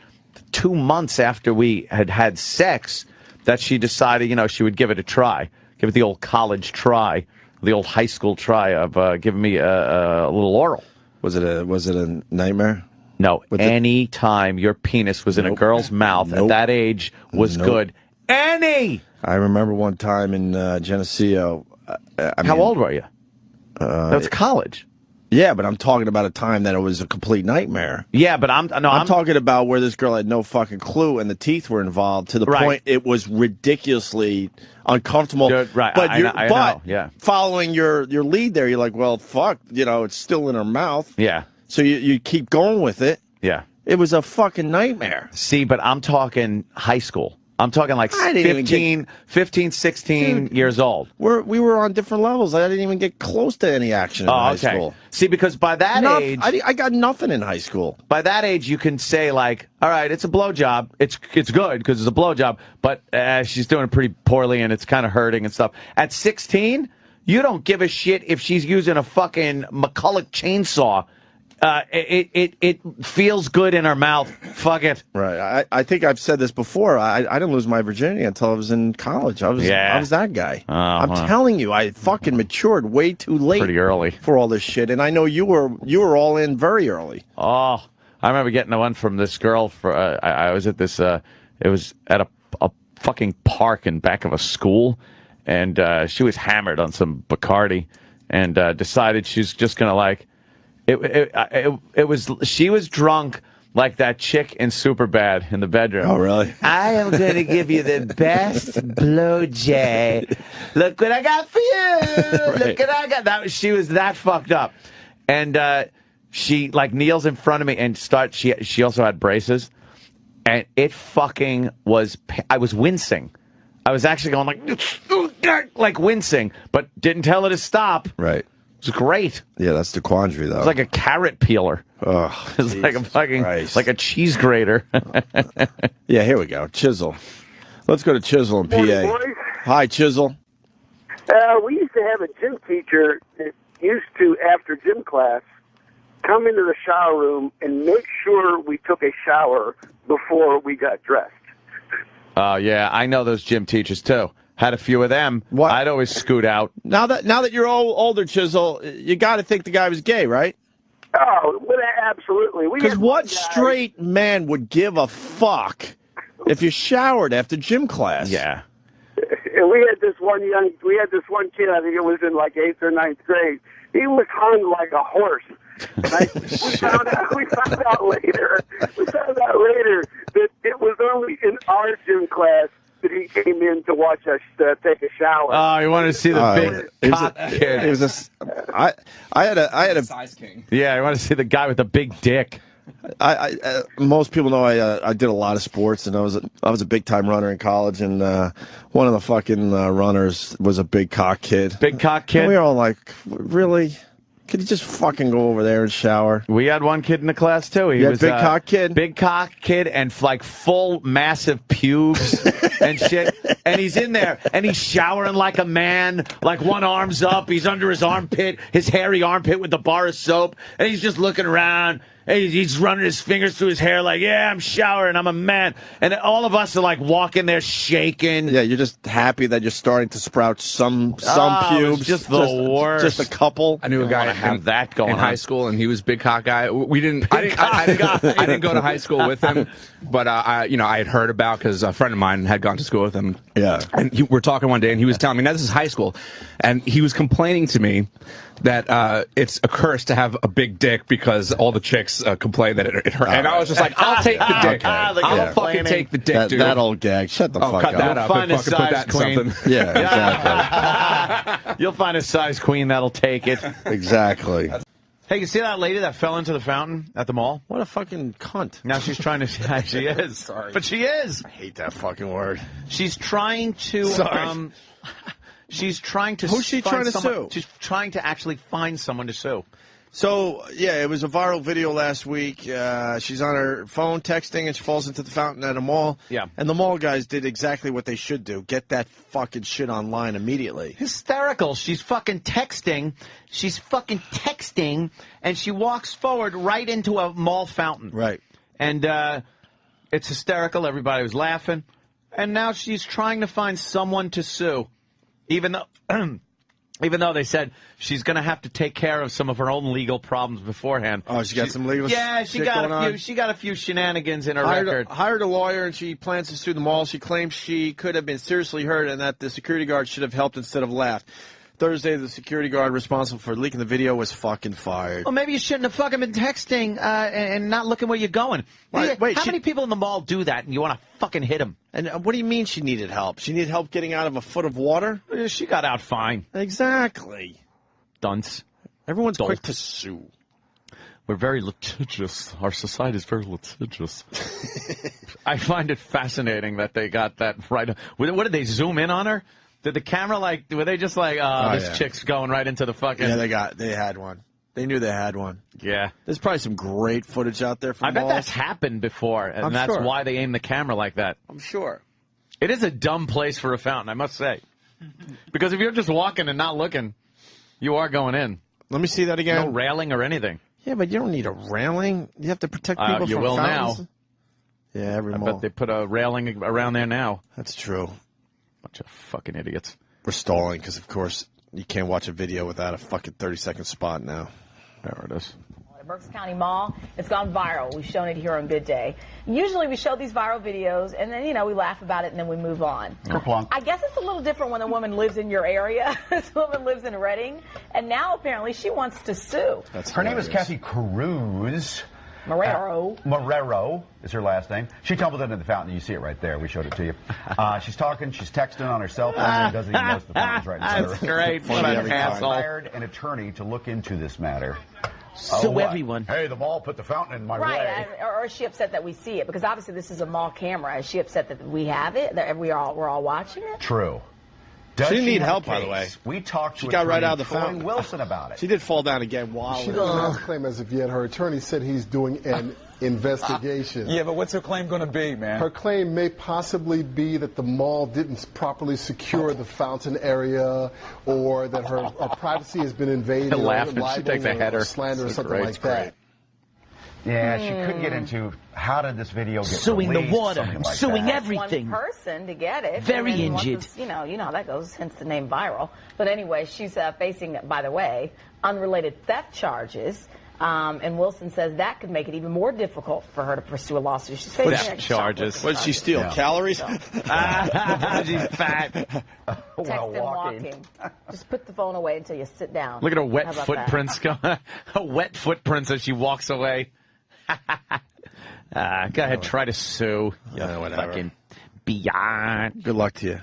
2 months after we had sex that she decided, she would give it a try. Give it the old college try, the old high school try of giving me a little oral. Was it a nightmare? No. Any time your penis was in a girl's mouth at that age was good. Any! I remember one time in Geneseo. How old were you? That's college. Yeah, but I'm talking about a time that it was a complete nightmare. Yeah, but I'm talking about where this girl had no fucking clue and the teeth were involved to the point it was ridiculously uncomfortable. Dude, right, But I know, yeah. following your lead there, you're like, well, fuck, it's still in her mouth. Yeah. So you keep going with it. Yeah. It was a fucking nightmare. See, but I'm talking high school. I'm talking like 15, 16 years old. We were on different levels. I didn't even get close to any action in high school. See, because by that age... I got nothing in high school. By that age, you can say, like, all right, it's a blowjob. It's good because it's a blowjob, but she's doing it pretty poorly and it's kind of hurting and stuff. At 16, you don't give a shit if she's using a fucking McCulloch chainsaw. It feels good in her mouth. Fuck it. Right. I think I've said this before. I didn't lose my virginity until I was in college. I was that guy. I'm telling you, I fucking matured way too late. Pretty early. For all this shit. And I know you were all in very early. Oh, I remember getting the one from this girl. I was at this. It was at a fucking park in back of a school, and she was hammered on some Bacardi, and decided she's just gonna like. She was drunk like that chick in Superbad in the bedroom. Oh, really? I am going to give you the best blowjob. Look what I got for you. Right. Look what I got. She was that fucked up. And she like kneels in front of me and she also had braces. And it fucking was, I was wincing. I was actually going like wincing, but didn't tell her to stop. Right. It was great. Yeah, that's the quandary, though. It was like a carrot peeler. Oh, it was like a fucking, like a cheese grater. Yeah, here we go. Chisel. Let's go to Chisel in PA. Morning, boys. Hi, Chisel. We used to have a gym teacher that used to, after gym class, come into the shower room and make sure we took a shower before we got dressed. Oh, yeah, I know those gym teachers, too. Had a few of them. What? I'd always scoot out. Now that you're older, Chisel, you got to think the guy was gay, right? Oh, well, absolutely. Because what straight man would give a fuck if you showered after gym class? Yeah. And we had this one kid, I think it was in like 8th or 9th grade. He was hung like a horse. And we found out later that it was only in our gym class that he came in to watch us take a shower. Oh, you wanted to see the big cock kid. It was I had a size king. Yeah, I want to see the guy with the big dick. Most people know I did a lot of sports, and I was a big time runner in college, and one of the fucking runners was a big cock kid. Big cock kid. And we were all like, really? Could you just fucking go over there and shower? We had one kid in the class, too. He was big cock kid? Big cock kid and, like, full massive pubes and shit. And he's in there, and he's showering like a man, like one arm's up. He's under his armpit, his hairy armpit with the bar of soap. And he's just looking around. And he's running his fingers through his hair like, yeah, I'm showering, I'm a man. And all of us are, like, walking there shaking. Yeah, you're just happy that you're starting to sprout some pubes. Just the worst. Just a couple. I knew a guy have that going in high school, and he was big cock guy. I didn't go to high school with him, but I had heard about because a friend of mine had gone to school with him. Yeah, and we're talking one day, and he was telling me, now this is high school, and he was complaining to me that it's a curse to have a big dick because all the chicks complain that it hurt. And I was just like, I'll take the dick. I'll fucking take the dick, dude. That old gag. Shut the fuck up. Cut that up and fucking put that in something. Yeah, exactly. You'll find a size queen that'll take it. Exactly. Hey, you see that lady that fell into the fountain at the mall? What a fucking cunt. Now she's trying to... Yeah, she is. Sorry. But she is. I hate that fucking word. She's trying to... Sorry. She's trying to... Who's she trying to sue? She's trying to actually find someone to sue. So, yeah, it was a viral video last week. She's on her phone texting, and she falls into the fountain at a mall. Yeah. And the mall guys did exactly what they should do. Get that fucking shit online immediately. Hysterical. She's fucking texting. And she walks forward right into a mall fountain. Right. And it's hysterical. Everybody was laughing. And now she's trying to find someone to sue. Even though they said she's going to have to take care of some of her own legal problems beforehand. Oh, she got some legal she got a few shenanigans in her record. Hired a lawyer, and she plans to sue the mall. She claims she could have been seriously hurt and that the security guard should have helped instead of laughed. Thursday, the security guard responsible for leaking the video was fucking fired. Well, maybe you shouldn't have fucking been texting and not looking where you're going. Wait, how many people in the mall do that and you want to fucking hit them? And what do you mean she needed help? She needed help getting out of a foot of water? She got out fine. Exactly. Dunce. Everyone's quick to sue. We're very litigious. Our society is very litigious. I find it fascinating that they got that right. What did they zoom in on her? Did the camera were they just like, this chick's going right into the fucking... Yeah, they had one. They knew they had one. Yeah. There's probably some great footage out there from I bet malls. that's happened before, and I'm that's sure. why they aim the camera like that. I'm sure. It is a dumb place for a fountain, I must say. Because if you're just walking and not looking, you are going in. Let me see that again. No railing or anything. Yeah, but you don't need a railing. You have to protect people you from will fountains. now. Yeah, every I mall. bet they put a railing around there now. That's true. Bunch of fucking idiots. We're stalling because, of course, you can't watch a video without a fucking 30-second spot now. There it is. At Berks County Mall, it's gone viral. We've shown it here on Good Day. Usually we show these viral videos, and then, we laugh about it, and then we move on. I guess it's a little different when a woman lives in your area. This woman lives in Reading, and now apparently she wants to sue. Her name is Kathy Cruz. Marrero. Is her last name. She tumbled into the fountain. You see it right there. We showed it to you. She's talking. She's texting on her cell phone and doesn't even notice the fountain's right in front of her. That's great. What an asshole. Hired an attorney to look into this matter. Sue everyone. Hey, the mall put the fountain in my way. Right, or is she upset that we see it? Because obviously this is a mall camera. Is she upset that we have it, that we're all watching it? True. She didn't need help, by the way. We talked to She got right out of the Troy fountain. Wilson about it. She did fall down again while... She doesn't have a claim as of yet. Her attorney said he's doing an investigation. Yeah, but what's her claim going to be, man? Her claim may possibly be that the mall didn't properly secure the fountain area, or that her privacy has been invaded, or Laughing. She takes a header. Or slander, or something like that. Yeah, she couldn't get into how did this video get Suing released, the water, something like suing that. everything. One person to get it. Very and then once injured. it's, you know how that goes, hence the name viral. But anyway, she's facing, by the way, unrelated theft charges. And Wilson says that could make it even more difficult for her to pursue a lawsuit. She's facing Theft charges. What did she steal? Yeah. Calories? So. She's fat. Text and walking. Just put the phone away until you sit down. Look at her How wet about footprints. Her wet footprints as she walks away. Go ahead, try to sue. You whatever. fucking beyond. Good luck to you.